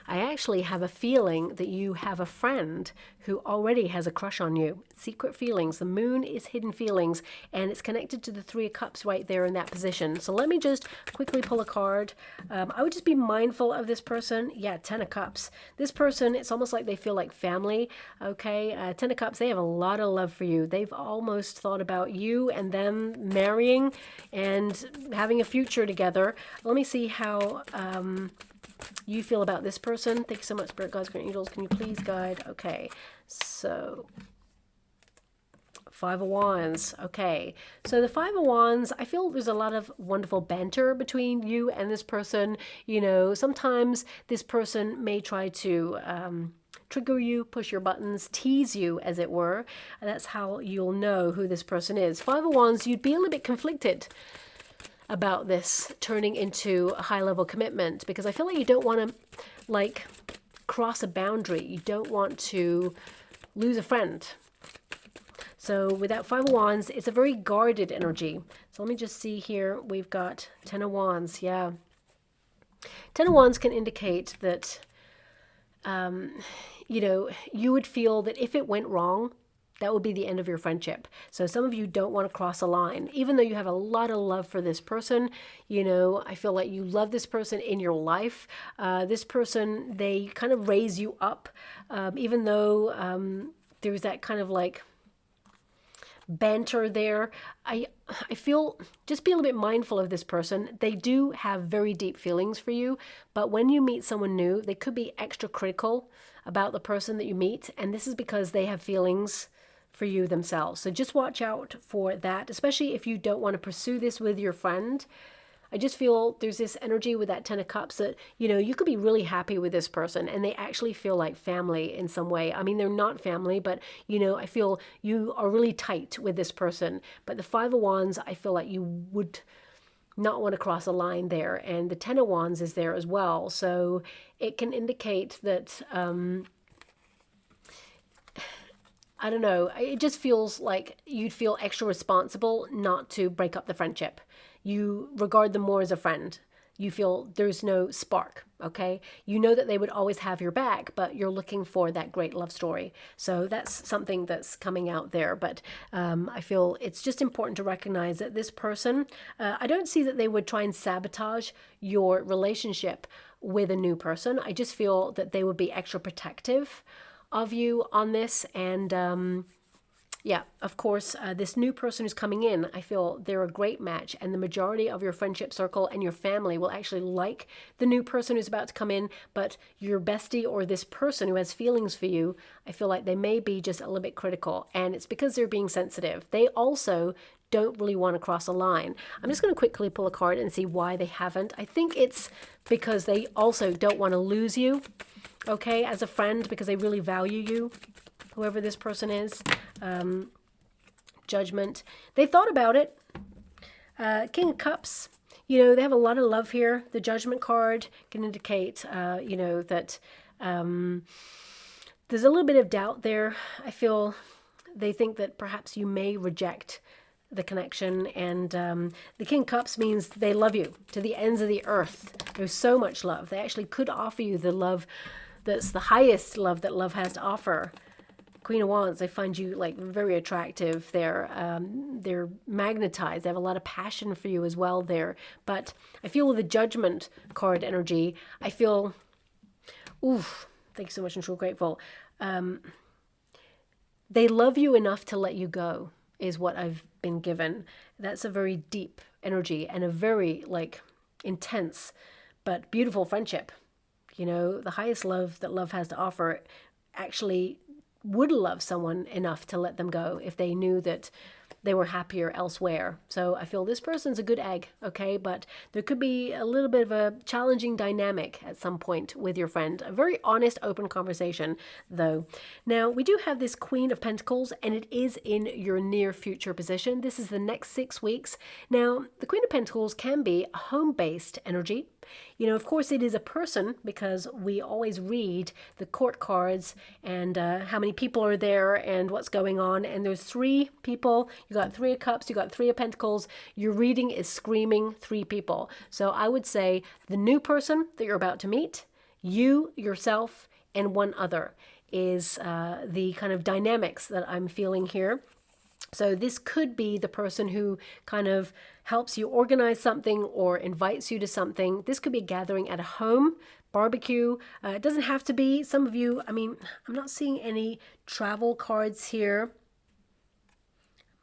I actually have a feeling that you have a friend who already has a crush on you. Secret feelings. The Moon is hidden feelings, and it's connected to the Three of Cups right there in that position. So let me just quickly pull a card. I would just be mindful of this person. Yeah, Ten of Cups. This person, it's almost like they feel like family. Okay, Ten of Cups, they have a lot of love for you. They've almost thought about you and them marrying and having a future together. Let me see how you feel about this person. Thank you so much, Spirit Guides, Great Angels. Can you please guide? Okay, so Five of Wands. Okay, so the Five of Wands, I feel there's a lot of wonderful banter between you and this person. Sometimes this person may try to trigger you, push your buttons, tease you, as it were. And that's how you'll know who this person is. Five of Wands, you'd be a little bit conflicted about this turning into a high-level commitment, because I feel like you don't want to cross a boundary. You don't want to lose a friend. So with that Five of Wands, it's a very guarded energy. So let me just see here. We've got Ten of Wands. Yeah. Ten of Wands can indicate that, you would feel that if it went wrong, that would be the end of your friendship. So some of you don't want to cross a line, even though you have a lot of love for this person. I feel like you love this person in your life. This person, they kind of raise you up, even though there's that kind of like banter there. I feel, just be a little bit mindful of this person. They do have very deep feelings for you, but when you meet someone new, they could be extra critical about the person that you meet, and this is because they have feelings for you themselves. So just watch out for that, especially if you don't want to pursue this with your friend. I just feel there's this energy with that Ten of Cups that, you know, you could be really happy with this person and they actually feel like family in some way. I mean, they're not family, but, you know, I feel you are really tight with this person. But the Five of Wands, I feel like you would not want to cross a line there. And the Ten of Wands is there as well. So it can indicate that, I don't know, it just feels like you'd feel extra responsible not to break up the friendship. You regard them more as a friend. You feel there's no spark, okay? You know that they would always have your back, but you're looking for that great love story. So that's something that's coming out there. But I feel it's just important to recognize that this person, I don't see that they would try and sabotage your relationship with a new person. I just feel that they would be extra protective of you on this. And yeah, of course, this new person who's coming in, I feel they're a great match, and the majority of your friendship circle and your family will actually like the new person who's about to come in. But your bestie or this person who has feelings for you, I feel like they may be just a little bit critical, and it's because they're being sensitive. They also don't really want to cross a line. I'm just going to quickly pull a card and see why they haven't. I think it's because they also don't want to lose you, okay, as a friend, because they really value you, whoever this person is. Judgment. They thought about it. King of Cups. You know, they have a lot of love here. The Judgment card can indicate, you know, that there's a little bit of doubt there. I feel they think that perhaps you may reject the connection. And the King of Cups means they love you to the ends of the earth. There's so much love. They actually could offer you the love that's the highest love that love has to offer. Queen of Wands, they find you like very attractive. They're magnetized. They have a lot of passion for you as well there. But I feel with the Judgment card energy, I feel, oof, thank you so much. I'm so grateful. They love you enough to let you go is what I've been given. That's a very deep energy and a very like intense but beautiful friendship. You know, the highest love that love has to offer actually would love someone enough to let them go if they knew that they were happier elsewhere. So I feel this person's a good egg, okay? But there could be a little bit of a challenging dynamic at some point with your friend. A very honest, open conversation, though. Now, we do have this Queen of Pentacles, and it is in your near future position. This is the next 6 weeks. Now, the Queen of Pentacles can be a home-based energy. You know, of course, it is a person because we always read the court cards and how many people are there and what's going on. And there's 3 people. You got 3 of Cups. You got 3 of Pentacles. Your reading is screaming 3 people. So I would say the new person that you're about to meet, you, yourself, and one other is the kind of dynamics that I'm feeling here. So this could be the person who kind of helps you organize something or invites you to something. This could be a gathering at a home, barbecue. It doesn't have to be. Some of you, I mean, I'm not seeing any travel cards here.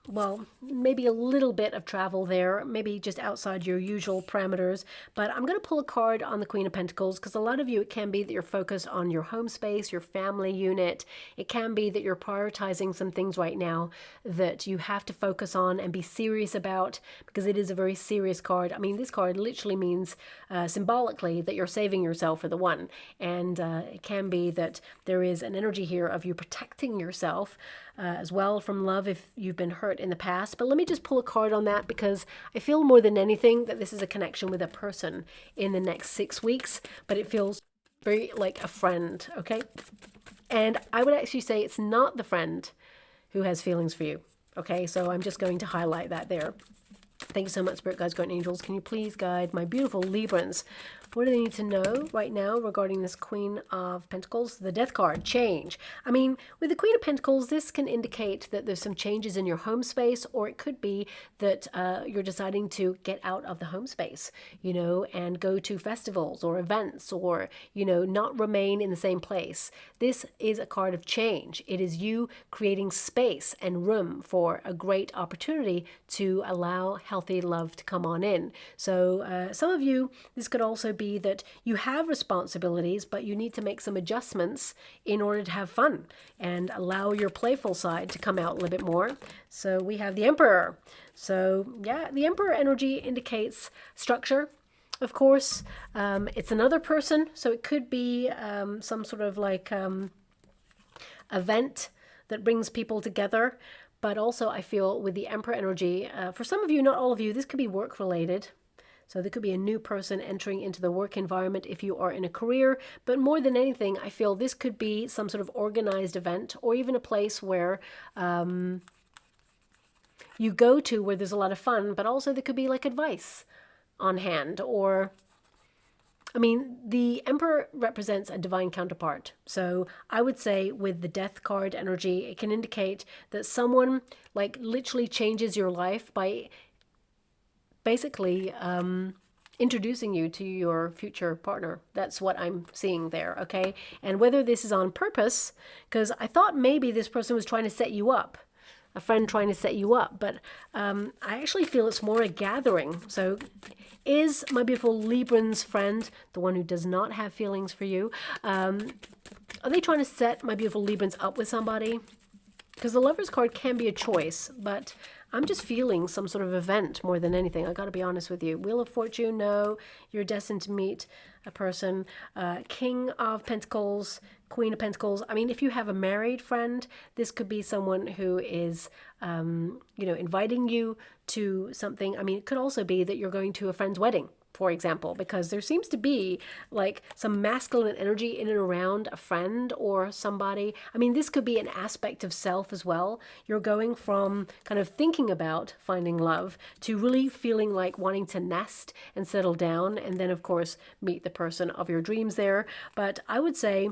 Well, maybe a little bit of travel there, maybe just outside your usual parameters. But I'm going to pull a card on the Queen of Pentacles because a lot of you, it can be that you're focused on your home space, your family unit. It can be that you're prioritizing some things right now that you have to focus on and be serious about because it is a very serious card. I mean, this card literally means symbolically that you're saving yourself for the one. And it can be that there is an energy here of you protecting yourself as well from love if you've been hurt in the past. But let me just pull a card on that because I feel more than anything that this is a connection with a person in the next 6 weeks, but it feels very like a friend, okay? And I would actually say it's not the friend who has feelings for you, okay? So I'm just going to highlight that there. Thank you so much, Spirit Guides, Guardian Angels. Can you please guide my beautiful Librans? What do they need to know right now regarding this Queen of Pentacles? The Death card, change. I mean, with the Queen of Pentacles, this can indicate that there's some changes in your home space, or it could be that you're deciding to get out of the home space, you know, and go to festivals or events or, you know, not remain in the same place. This is a card of change. It is you creating space and room for a great opportunity to allow healthy love to come on in. So some of you, this could also be that you have responsibilities, but you need to make some adjustments in order to have fun and allow your playful side to come out a little bit more. So we have the Emperor. So yeah, the Emperor energy indicates structure. Of course, it's another person, so it could be some sort of like event that brings people together. But also I feel with the Emperor energy, for some of you, not all of you, this could be work related. So there could be a new person entering into the work environment if you are in a career. But more than anything, I feel this could be some sort of organized event, or even a place where you go to where there's a lot of fun, but also there could be like advice on hand. Or, I mean, the Emperor represents a divine counterpart. So I would say with the Death card energy, it can indicate that someone like literally changes your life by basically introducing you to your future partner. That's what I'm seeing there, okay? And whether this is on purpose, because I thought maybe this person was trying to set you up, a friend trying to set you up, but I actually feel it's more a gathering. So is my beautiful Libran's friend, the one who does not have feelings for you, are they trying to set my beautiful Librans up with somebody? Because the Lover's card can be a choice, but I'm just feeling some sort of event more than anything. I got to be honest with you. Wheel of Fortune, no. You're destined to meet a person. King of Pentacles, Queen of Pentacles. I mean, if you have a married friend, this could be someone who is, inviting you to something. I mean, it could also be that you're going to a friend's wedding, for example, because there seems to be like some masculine energy in and around a friend or somebody. I mean, this could be an aspect of self as well. You're going from kind of thinking about finding love to really feeling like wanting to nest and settle down, and then of course meet the person of your dreams there. But I would say,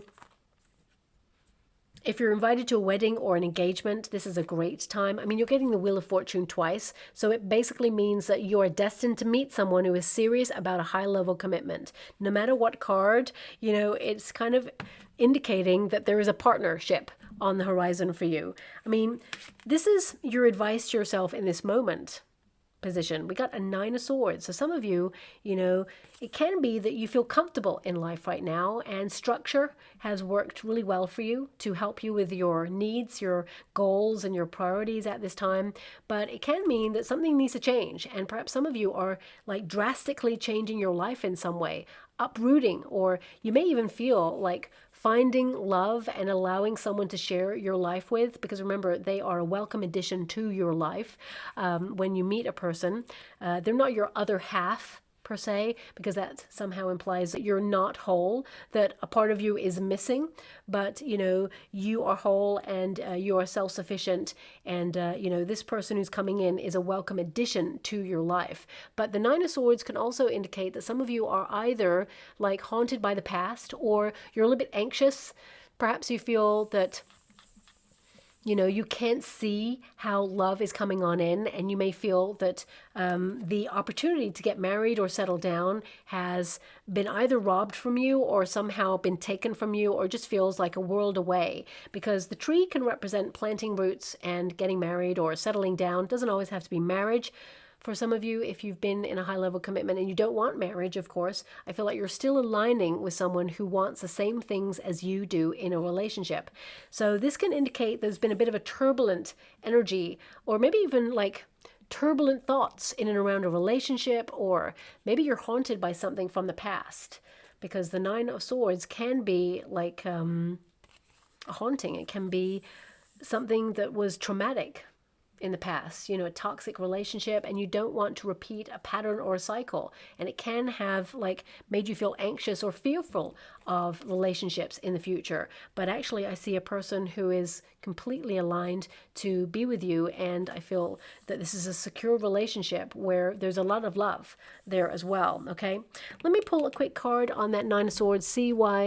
if you're invited to a wedding or an engagement, this is a great time. I mean, you're getting the Wheel of Fortune twice. So it basically means that you're destined to meet someone who is serious about a high-level commitment. No matter what card, it's kind of indicating that there is a partnership on the horizon for you. I mean, this is your advice to yourself in this moment position. We got a Nine of Swords. So some of you, it can be that you feel comfortable in life right now, and structure has worked really well for you to help you with your needs, your goals, and your priorities at this time. But it can mean that something needs to change, and perhaps some of you are like drastically changing your life in some way, uprooting, or you may even feel like finding love and allowing someone to share your life with, because remember, they are a welcome addition to your life. When you meet a person, they're not your other half per se, because that somehow implies that you're not whole, that a part of you is missing, but you are whole and you are self-sufficient, and this person who's coming in is a welcome addition to your life. But the Nine of Swords can also indicate that some of you are either like haunted by the past, or you're a little bit anxious. Perhaps you feel that you can't see how love is coming on in, and you may feel that the opportunity to get married or settle down has been either robbed from you or somehow been taken from you, or just feels like a world away. Because the tree can represent planting roots and getting married or settling down. It doesn't always have to be marriage. For some of you, if you've been in a high-level commitment and you don't want marriage, of course, I feel like you're still aligning with someone who wants the same things as you do in a relationship. So this can indicate there's been a bit of a turbulent energy, or maybe even like turbulent thoughts in and around a relationship, or maybe you're haunted by something from the past, because the Nine of Swords can be like a haunting. It can be something that was traumatic in the past, a toxic relationship, and you don't want to repeat a pattern or a cycle. And it can have like made you feel anxious or fearful of relationships in the future. But actually, I see a person who is completely aligned to be with you, and I feel that this is a secure relationship where there's a lot of love there as well. Okay, let me pull a quick card on that Nine of Swords, see why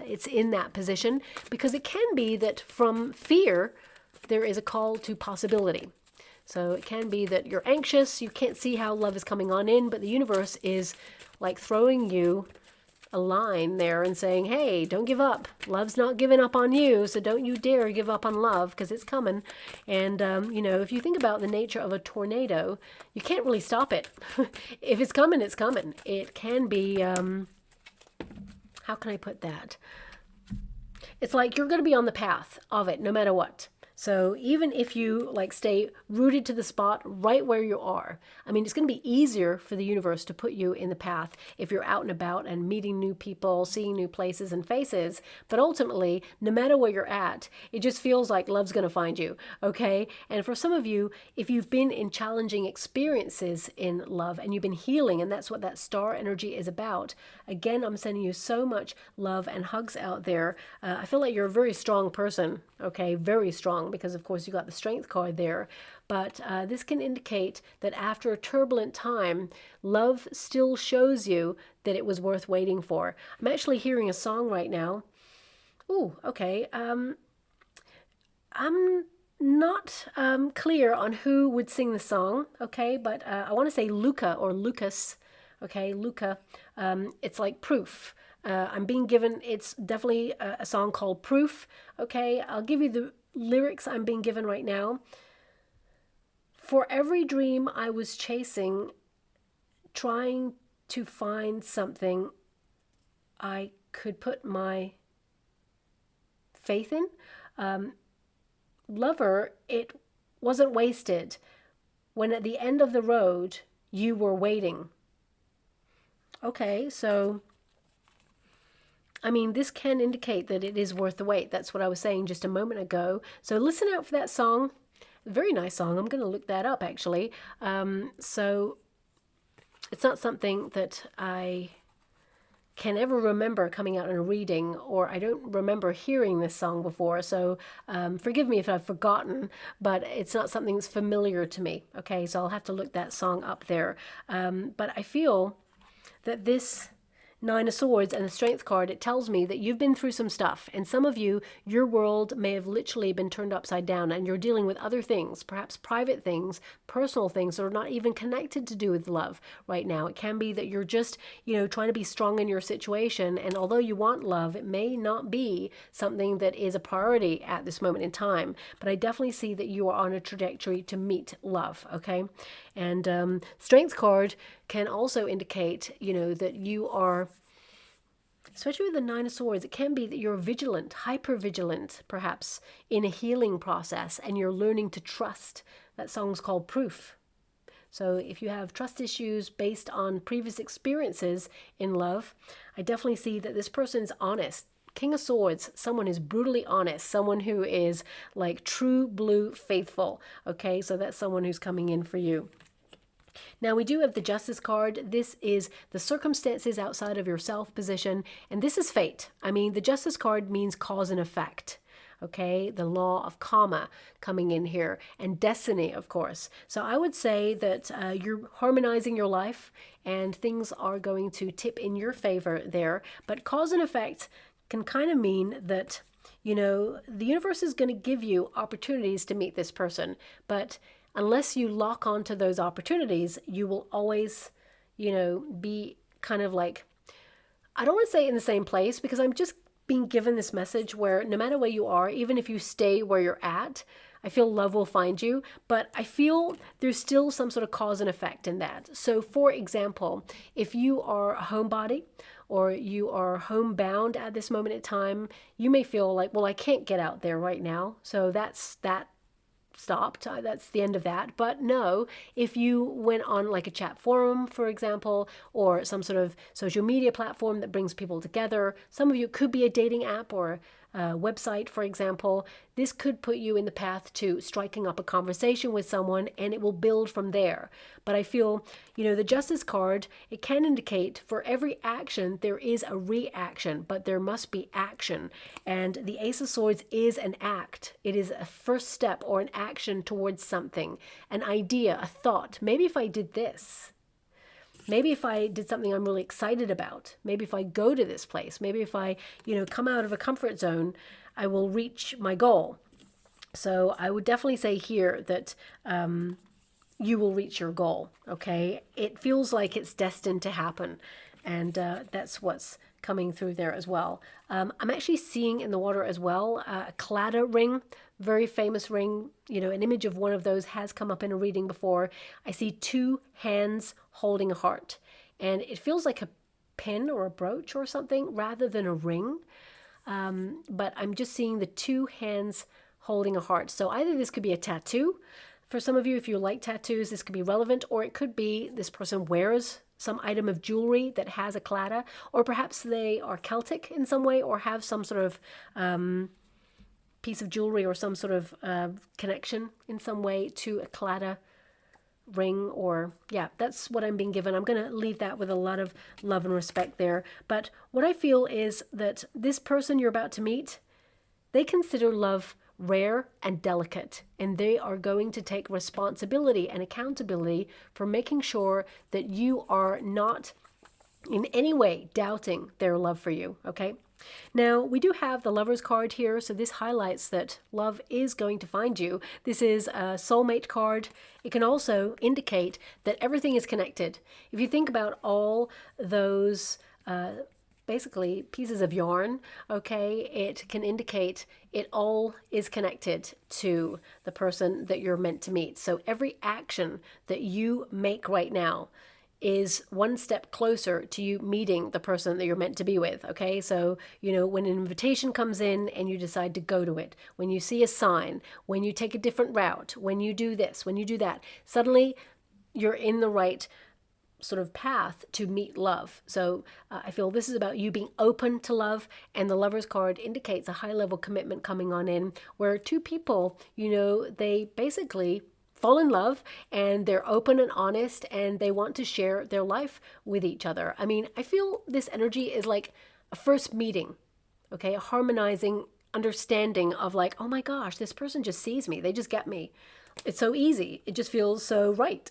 it's in that position, because it can be that from fear there is a call to possibility. So it can be that you're anxious, you can't see how love is coming on in, but the universe is like throwing you a line there and saying, hey, don't give up. Love's not giving up on you, so don't you dare give up on love, because it's coming. And, you know, if you think about the nature of a tornado, you can't really stop it. If it's coming, it's coming. It can be, how can I put that? It's like you're going to be on the path of it no matter what. So even if you like stay rooted to the spot right where you are, I mean, it's going to be easier for the universe to put you in the path if you're out and about and meeting new people, seeing new places and faces. But ultimately, no matter where you're at, it just feels like love's going to find you. Okay. And for some of you, if you've been in challenging experiences in love and you've been healing, and that's what that star energy is about. Again, I'm sending you so much love and hugs out there. I feel like you're a very strong person. Okay. Very strong, because of course you got the strength card there, but this can indicate that after a turbulent time, love still shows you that it was worth waiting for. I'm actually hearing a song right now. Ooh, okay. I'm not clear on who would sing the song, okay, but I want to say Luca or Lucas, okay, Luca. It's like Proof. I'm being given, it's definitely a song called Proof, okay. I'll give you the lyrics I'm being given right now. For every dream I was chasing, trying to find something I could put my faith in. Lover, it wasn't wasted when at the end of the road you were waiting. Okay, so I mean, this can indicate that it is worth the wait. That's what I was saying just a moment ago. So listen out for that song. Very nice song. I'm going to look that up, actually. So it's not something that I can ever remember coming out in a reading, or I don't remember hearing this song before. So forgive me if I've forgotten, but it's not something that's familiar to me. Okay, so I'll have to look that song up there. But I feel that this Nine of Swords and the Strength card, it tells me that you've been through some stuff. And some of you, your world may have literally been turned upside down, and you're dealing with other things, perhaps private things, personal things that are not even connected to do with love right now. It can be that you're just, you know, trying to be strong in your situation. And although you want love, it may not be something that is a priority at this moment in time. But I definitely see that you are on a trajectory to meet love, okay? And Strength card can also indicate, you know, that you are, especially with the Nine of Swords, it can be that you're vigilant, hyper vigilant, perhaps in a healing process, and you're learning to trust. That song's called Proof. So if you have trust issues based on previous experiences in love, I definitely see that this person's honest. King of Swords, someone who's brutally honest, someone who is like true blue faithful. Okay, so that's someone who's coming in for you. Now we do have the Justice card. This is the circumstances outside of yourself position, and this is fate. I mean, the Justice card means cause and effect. Okay, the law of karma coming in here, and destiny, of course. So I would say that you're harmonizing your life, and things are going to tip in your favor there. But cause and effect can kind of mean that, you know, the universe is going to give you opportunities to meet this person, but unless you lock onto those opportunities, you will always, you know, be kind of like, I don't want to say in the same place, because I'm just being given this message where no matter where you are, even if you stay where you're at, I feel love will find you, but I feel there's still some sort of cause and effect in that. So for example, if you are a homebody or you are homebound at this moment in time, you may feel like, well, I can't get out there right now. So that's that stopped. That's the end of that. But no, if you went on like a chat forum, for example, or some sort of social media platform that brings people together, some of you could be a dating app or website, for example, this could put you in the path to striking up a conversation with someone, and it will build from there. But I feel, you know, the Justice card, it can indicate for every action, there is a reaction, but there must be action. And the Ace of Swords is an act. It is a first step or an action towards something, an idea, a thought. Maybe if I did this, maybe if I did something I'm really excited about, maybe if I go to this place, maybe if I, you know, come out of a comfort zone, I will reach my goal. So I would definitely say here that you will reach your goal, okay? It feels like it's destined to happen. And that's what's coming through there as well. I'm actually seeing in the water as well a Claddagh ring, very famous ring. You know, an image of one of those has come up in a reading before. I see two hands holding a heart, and it feels like a pin or a brooch or something rather than a ring. But I'm just seeing the two hands holding a heart. So either this could be a tattoo. For some of you, if you like tattoos, this could be relevant, or it could be this person wears some item of jewelry that has a Claddagh, or perhaps they are Celtic in some way, or have some sort of piece of jewelry or some sort of connection in some way to a Claddagh ring. Or yeah, that's what I'm being given. I'm going to leave that with a lot of love and respect there. But what I feel is that this person you're about to meet, they consider love rare and delicate, and they are going to take responsibility and accountability for making sure that you are not in any way doubting their love for you. Okay, now we do have the Lover's card here, so this highlights that love is going to find you. This is a soulmate card. It can also indicate that everything is connected. If you think about all those basically pieces of yarn, okay, it can indicate it all is connected to the person that you're meant to meet. So every action that you make right now is one step closer to you meeting the person that you're meant to be with. Okay, so you know, when an invitation comes in and you decide to go to it, when you see a sign, when you take a different route, when you do this, when you do that, suddenly you're in the right sort of path to meet love. So I feel this is about you being open to love, and the Lover's card indicates a high level commitment coming on in, where two people, you know, they basically fall in love and they're open and honest and they want to share their life with each other. I mean, I feel this energy is like a first meeting, okay, a harmonizing understanding of like, oh my gosh, this person just sees me, they just get me. It's so easy, it just feels so right.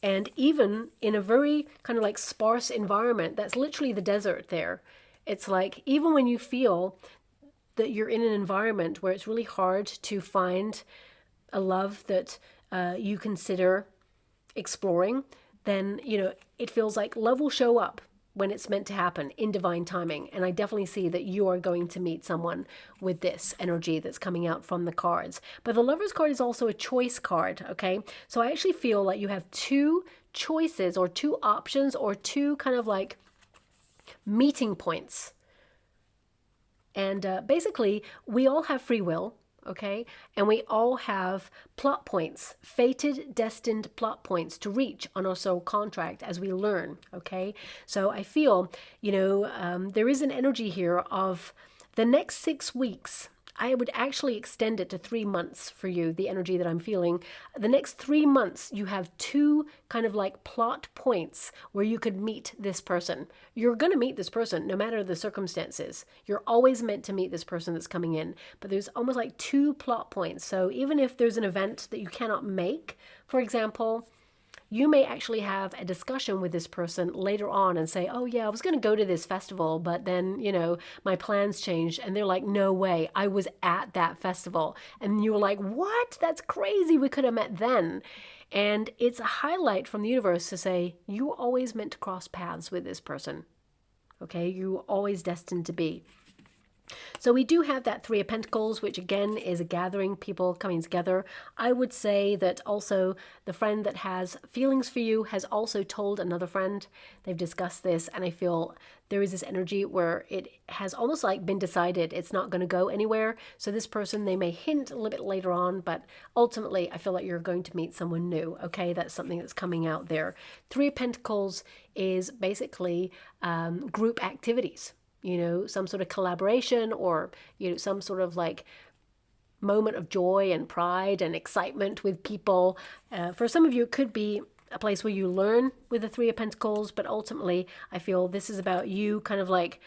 And even in a very kind of like sparse environment, that's literally the desert there. It's like, even when you feel that you're in an environment where it's really hard to find a love that you consider exploring, then, you know, it feels like love will show up when it's meant to happen in divine timing. And I definitely see that you are going to meet someone with this energy that's coming out from the cards. But the Lover's card is also a choice card, okay? So I actually feel like you have two choices or two options or two kind of like meeting points. And basically, we all have free will, okay? And we all have plot points, fated, destined plot points to reach on our soul contract as we learn, okay? So I feel, you know, there is an energy here of the next 6 weeks. I would actually extend it to 3 months for you, the energy that I'm feeling. The next 3 months, you have two kind of like plot points where you could meet this person. You're going to meet this person no matter the circumstances. You're always meant to meet this person that's coming in. But there's almost like two plot points. So even if there's an event that you cannot make, for example, you may actually have a discussion with this person later on and say, oh yeah, I was going to go to this festival, but then, you know, my plans changed. And they're like, no way, I was at that festival. And you were like, what? That's crazy. We could have met then. And it's a highlight from the universe to say, you were always meant to cross paths with this person. Okay, you were always destined to be. So we do have that Three of Pentacles, which again is a gathering, people coming together. I would say that also the friend that has feelings for you has also told another friend. They've discussed this, and I feel there is this energy where it has almost like been decided it's not going to go anywhere. So this person, they may hint a little bit later on, but ultimately I feel like you're going to meet someone new. Okay, that's something that's coming out there. Three of Pentacles is basically group activities. You know, some sort of collaboration, or, you know, some sort of like moment of joy and pride and excitement with people. For some of you, it could be a place where you learn with the Three of Pentacles, but ultimately I feel this is about you kind of like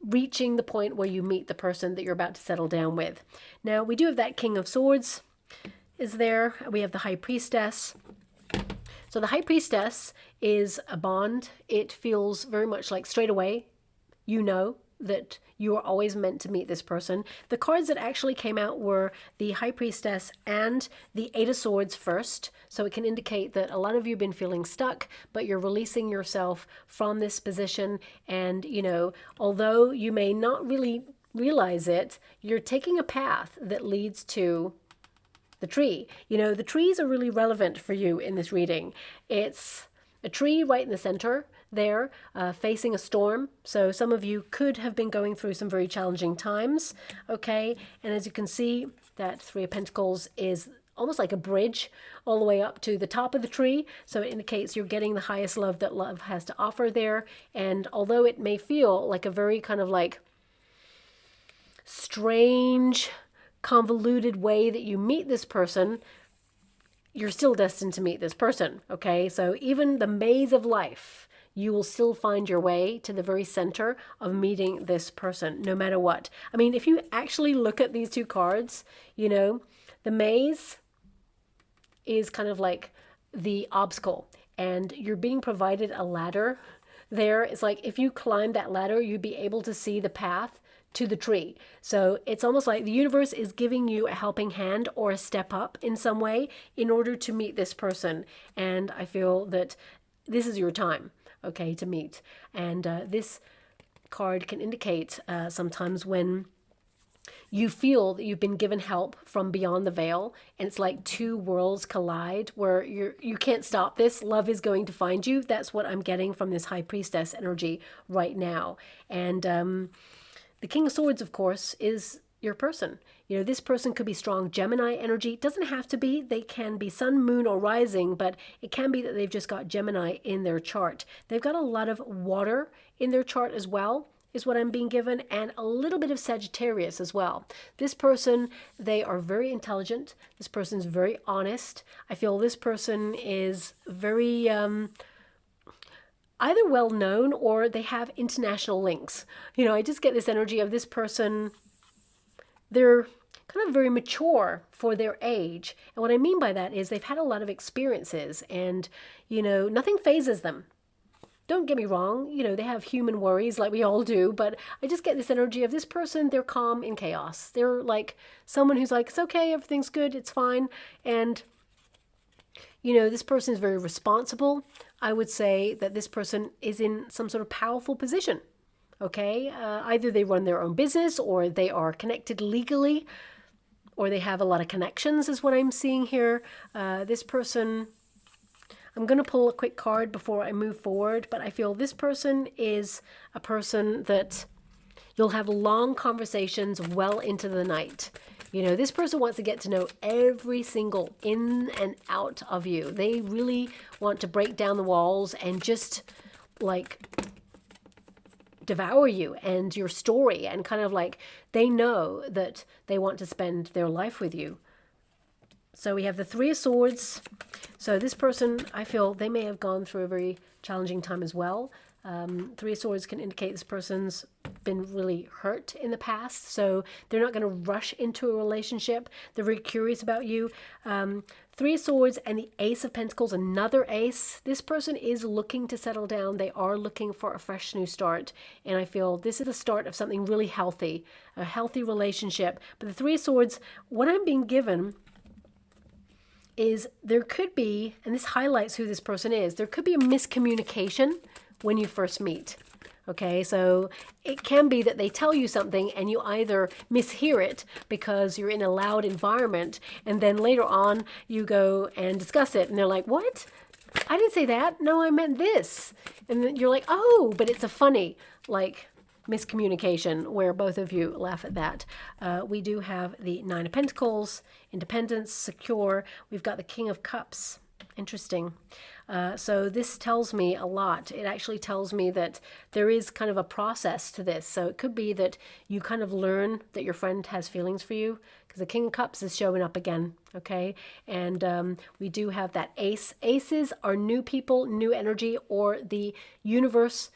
reaching the point where you meet the person that you're about to settle down with. Now, we do have that King of Swords is there. We have the High Priestess. So the High Priestess is a bond. It feels very much like straight away, you know that you are always meant to meet this person. The cards that actually came out were the High Priestess and the Eight of Swords first. So it can indicate that a lot of you have been feeling stuck, but you're releasing yourself from this position. And, you know, although you may not really realize it, you're taking a path that leads to the tree. You know, the trees are really relevant for you in this reading. It's a tree right in the center there, facing a storm. So some of you could have been going through some very challenging times, okay? And as you can see, that Three of Pentacles is almost like a bridge all the way up to the top of the tree. So it indicates you're getting the highest love that love has to offer there. And although it may feel like a very kind of like strange, convoluted way that you meet this person, you're still destined to meet this person, okay? So even the maze of life, you will still find your way to the very center of meeting this person, no matter what. I mean, if you actually look at these two cards, you know, the maze is kind of like the obstacle, and you're being provided a ladder there. It's like if you climb that ladder, you'd be able to see the path to the tree. So it's almost like the universe is giving you a helping hand or a step up in some way in order to meet this person. And I feel that this is your time, okay, to meet. And this card can indicate sometimes when you feel that you've been given help from beyond the veil, and it's like two worlds collide where you can't stop this. Love is going to find you. That's what I'm getting from this High Priestess energy right now. And the King of Swords, of course, is your person. You know, this person could be strong Gemini energy. It doesn't have to be. They can be sun, moon, or rising, but it can be that they've just got Gemini in their chart. They've got a lot of water in their chart as well, is what I'm being given, and a little bit of Sagittarius as well. This person, they are very intelligent. This person's very honest. I feel this person is very either well known or they have international links. You know, I just get this energy of this person, they're kind of very mature for their age. And what I mean by that is they've had a lot of experiences and, you know, nothing phases them. Don't get me wrong, you know, they have human worries like we all do, but I just get this energy of this person, they're calm in chaos. They're like someone who's like, it's okay, everything's good, it's fine. And, you know, this person is very responsible. I would say that this person is in some sort of powerful position, okay? Either they run their own business or they are connected legally or they have a lot of connections is what I'm seeing here. This person, I'm going to pull a quick card before I move forward, but I feel this person is a person that you'll have long conversations well into the night. You know, this person wants to get to know every single in and out of you. They really want to break down the walls and just like devour you and your story, and kind of like they know that they want to spend their life with you. So we have the Three of Swords. So this person, I feel they may have gone through a very challenging time as well. Three of Swords can indicate this person's been really hurt in the past, so they're not going to rush into a relationship. They're very curious about you. Three of Swords and the Ace of Pentacles, another ace. This person is looking to settle down. They are looking for a fresh new start, and I feel this is the start of something really healthy, a healthy relationship. But the Three of Swords, what I'm being given is there could be, and this highlights who this person is, there could be a miscommunication when you first meet. Okay, so it can be that they tell you something and you either mishear it because you're in a loud environment, and then later on you go and discuss it and they're like, what? I didn't say that. No, I meant this. And then you're like, oh, but it's a funny, like, miscommunication where both of you laugh at that. We do have the Nine of Pentacles, independence, secure. We've got the King of Cups. Interesting. So this tells me a lot. It actually tells me that there is kind of a process to this. So it could be that you kind of learn that your friend has feelings for you, because the King of Cups is showing up again, okay? And we do have that ace. Aces are new people, new energy, or the universe,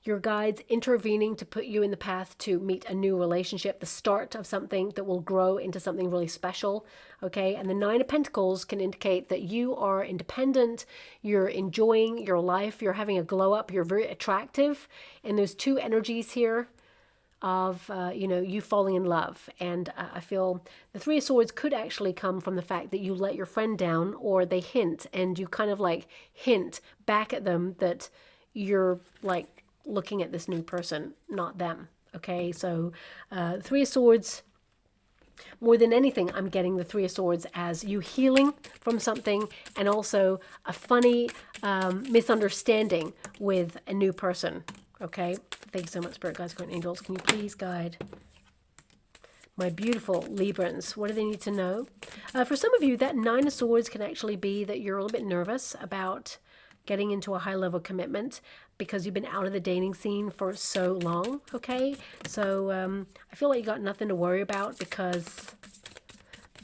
your guides intervening to put you in the path to meet a new relationship, the start of something that will grow into something really special, okay? And the Nine of Pentacles can indicate that you are independent, you're enjoying your life, you're having a glow up, you're very attractive, and there's two energies here. of, you know, you falling in love. And I feel the Three of Swords could actually come from the fact that you let your friend down, or they hint, and you kind of like hint back at them that you're like looking at this new person, not them. Okay, so Three of Swords, more than anything, I'm getting the Three of Swords as you healing from something, and also a funny misunderstanding with a new person. Okay, thanks so much, Spirit Guides, Guardian Angels. Can you please guide my beautiful Librans? What do they need to know? For some of you, that Nine of Swords can actually be that you're a little bit nervous about getting into a high-level commitment because you've been out of the dating scene for so long, okay? So I feel like you got nothing to worry about, because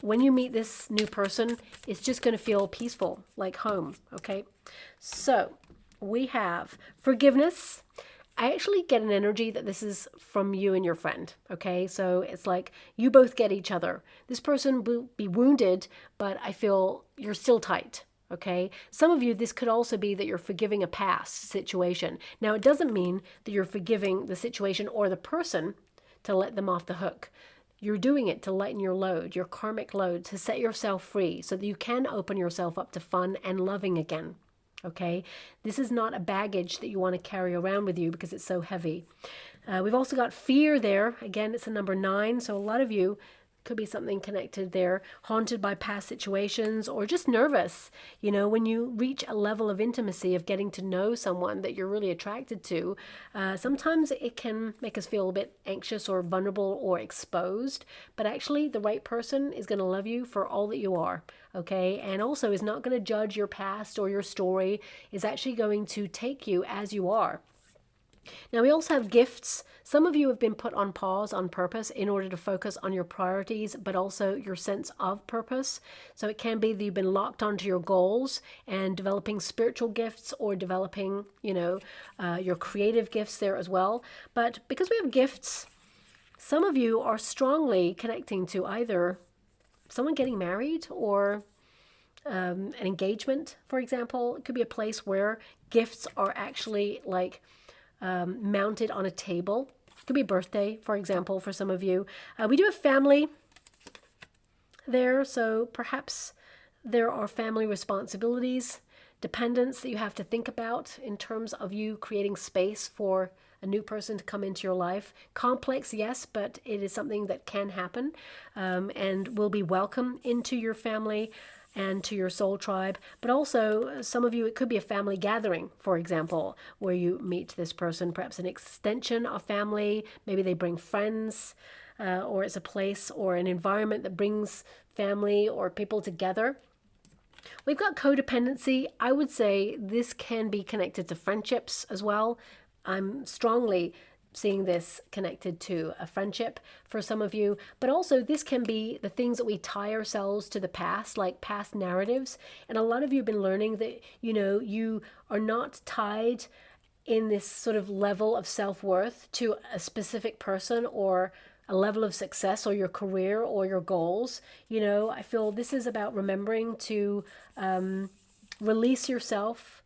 when you meet this new person, it's just going to feel peaceful, like home, okay? So we have forgiveness. I actually get an energy that this is from you and your friend, okay? So it's like you both get each other. This person will be wounded, but I feel you're still tight, okay? Some of you, this could also be that you're forgiving a past situation. Now, it doesn't mean that you're forgiving the situation or the person to let them off the hook. You're doing it to lighten your load, your karmic load, to set yourself free so that you can open yourself up to fun and loving again. Okay, this is not a baggage that you want to carry around with you because it's so heavy. We've also got fear there. Again, it's a number 9. So a lot of you could be something connected there, haunted by past situations, or just nervous. You know, when you reach a level of intimacy, of getting to know someone that you're really attracted to, sometimes it can make us feel a bit anxious or vulnerable or exposed. But actually, the right person is going to love you for all that you are. Okay, and also is not going to judge your past or your story, is actually going to take you as you are. Now, we also have gifts. Some of you have been put on pause on purpose in order to focus on your priorities, but also your sense of purpose. So it can be that you've been locked onto your goals and developing spiritual gifts, or developing, you know, your creative gifts there as well. But because we have gifts, some of you are strongly connecting to either someone getting married or an engagement, for example. It could be a place where gifts are actually like mounted on a table. It could be a birthday, for example, for some of you. We do have family there, so perhaps there are family responsibilities, dependents that you have to think about in terms of you creating space for a new person to come into your life. Complex, yes, but it is something that can happen, and will be welcome into your family and to your soul tribe. But also, some of you, it could be a family gathering, for example, where you meet this person, perhaps an extension of family. Maybe they bring friends, or it's a place or an environment that brings family or people together. We've got codependency. I would say this can be connected to friendships as well. I'm strongly seeing this connected to a friendship for some of you, but also this can be the things that we tie ourselves to the past, like past narratives. And a lot of you have been learning that, you know, you are not tied in this sort of level of self-worth to a specific person or a level of success or your career or your goals. You know, I feel this is about remembering to release yourself.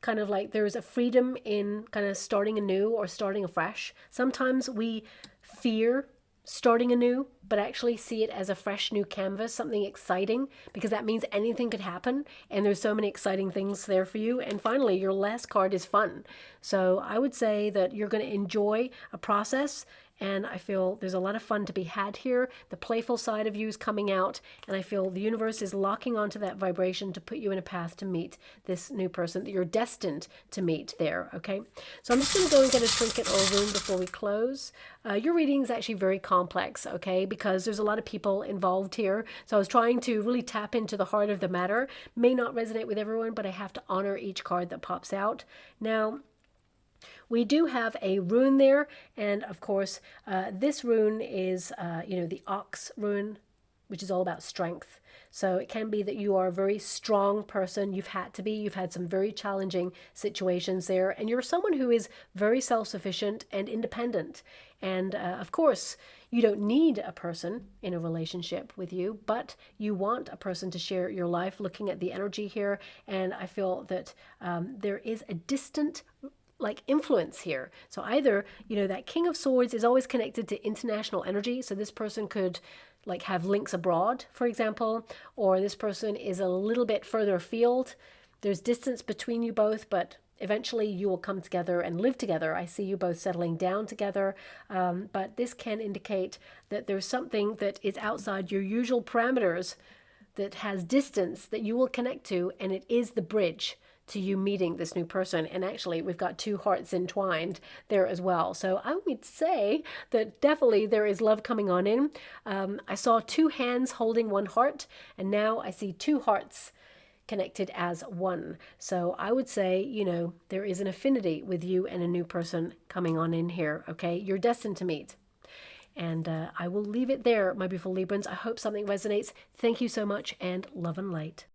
Kind of like there's a freedom in kind of starting anew or starting afresh. Sometimes we fear starting anew, but actually see it as a fresh new canvas, something exciting, because that means anything could happen, and there's so many exciting things there for you. And finally, your last card is fun. So I would say that you're going to enjoy a process, and I feel there's a lot of fun to be had here. The playful side of you is coming out, and I feel the universe is locking onto that vibration to put you in a path to meet this new person that you're destined to meet there, okay? So I'm just going to go and get a trinket or a rune before we close. Your reading is actually very complex, okay, because there's a lot of people involved here. So I was trying to really tap into the heart of the matter. May not resonate with everyone, but I have to honor each card that pops out. Now, we do have a rune there, and of course, this rune is, you know, the ox rune, which is all about strength. So it can be that you are a very strong person. You've had to be. You've had some very challenging situations there, and you're someone who is very self-sufficient and independent. And of course, you don't need a person in a relationship with you, but you want a person to share your life, looking at the energy here. And I feel that there is a distant like influence here. So either, you know, that King of Swords is always connected to international energy. So this person could like have links abroad, for example, or this person is a little bit further afield. There's distance between you both, but eventually you will come together and live together. I see you both settling down together, but this can indicate that there's something that is outside your usual parameters that has distance that you will connect to, and it is the bridge to you meeting this new person. And actually, we've got two hearts entwined there as well. So I would say that definitely there is love coming on in. I saw two hands holding one heart, and now I see two hearts connected as one. So I would say, you know, there is an affinity with you and a new person coming on in here, okay? You're destined to meet. And I will leave it there, my beautiful Librans. I hope something resonates. Thank you so much, and love and light.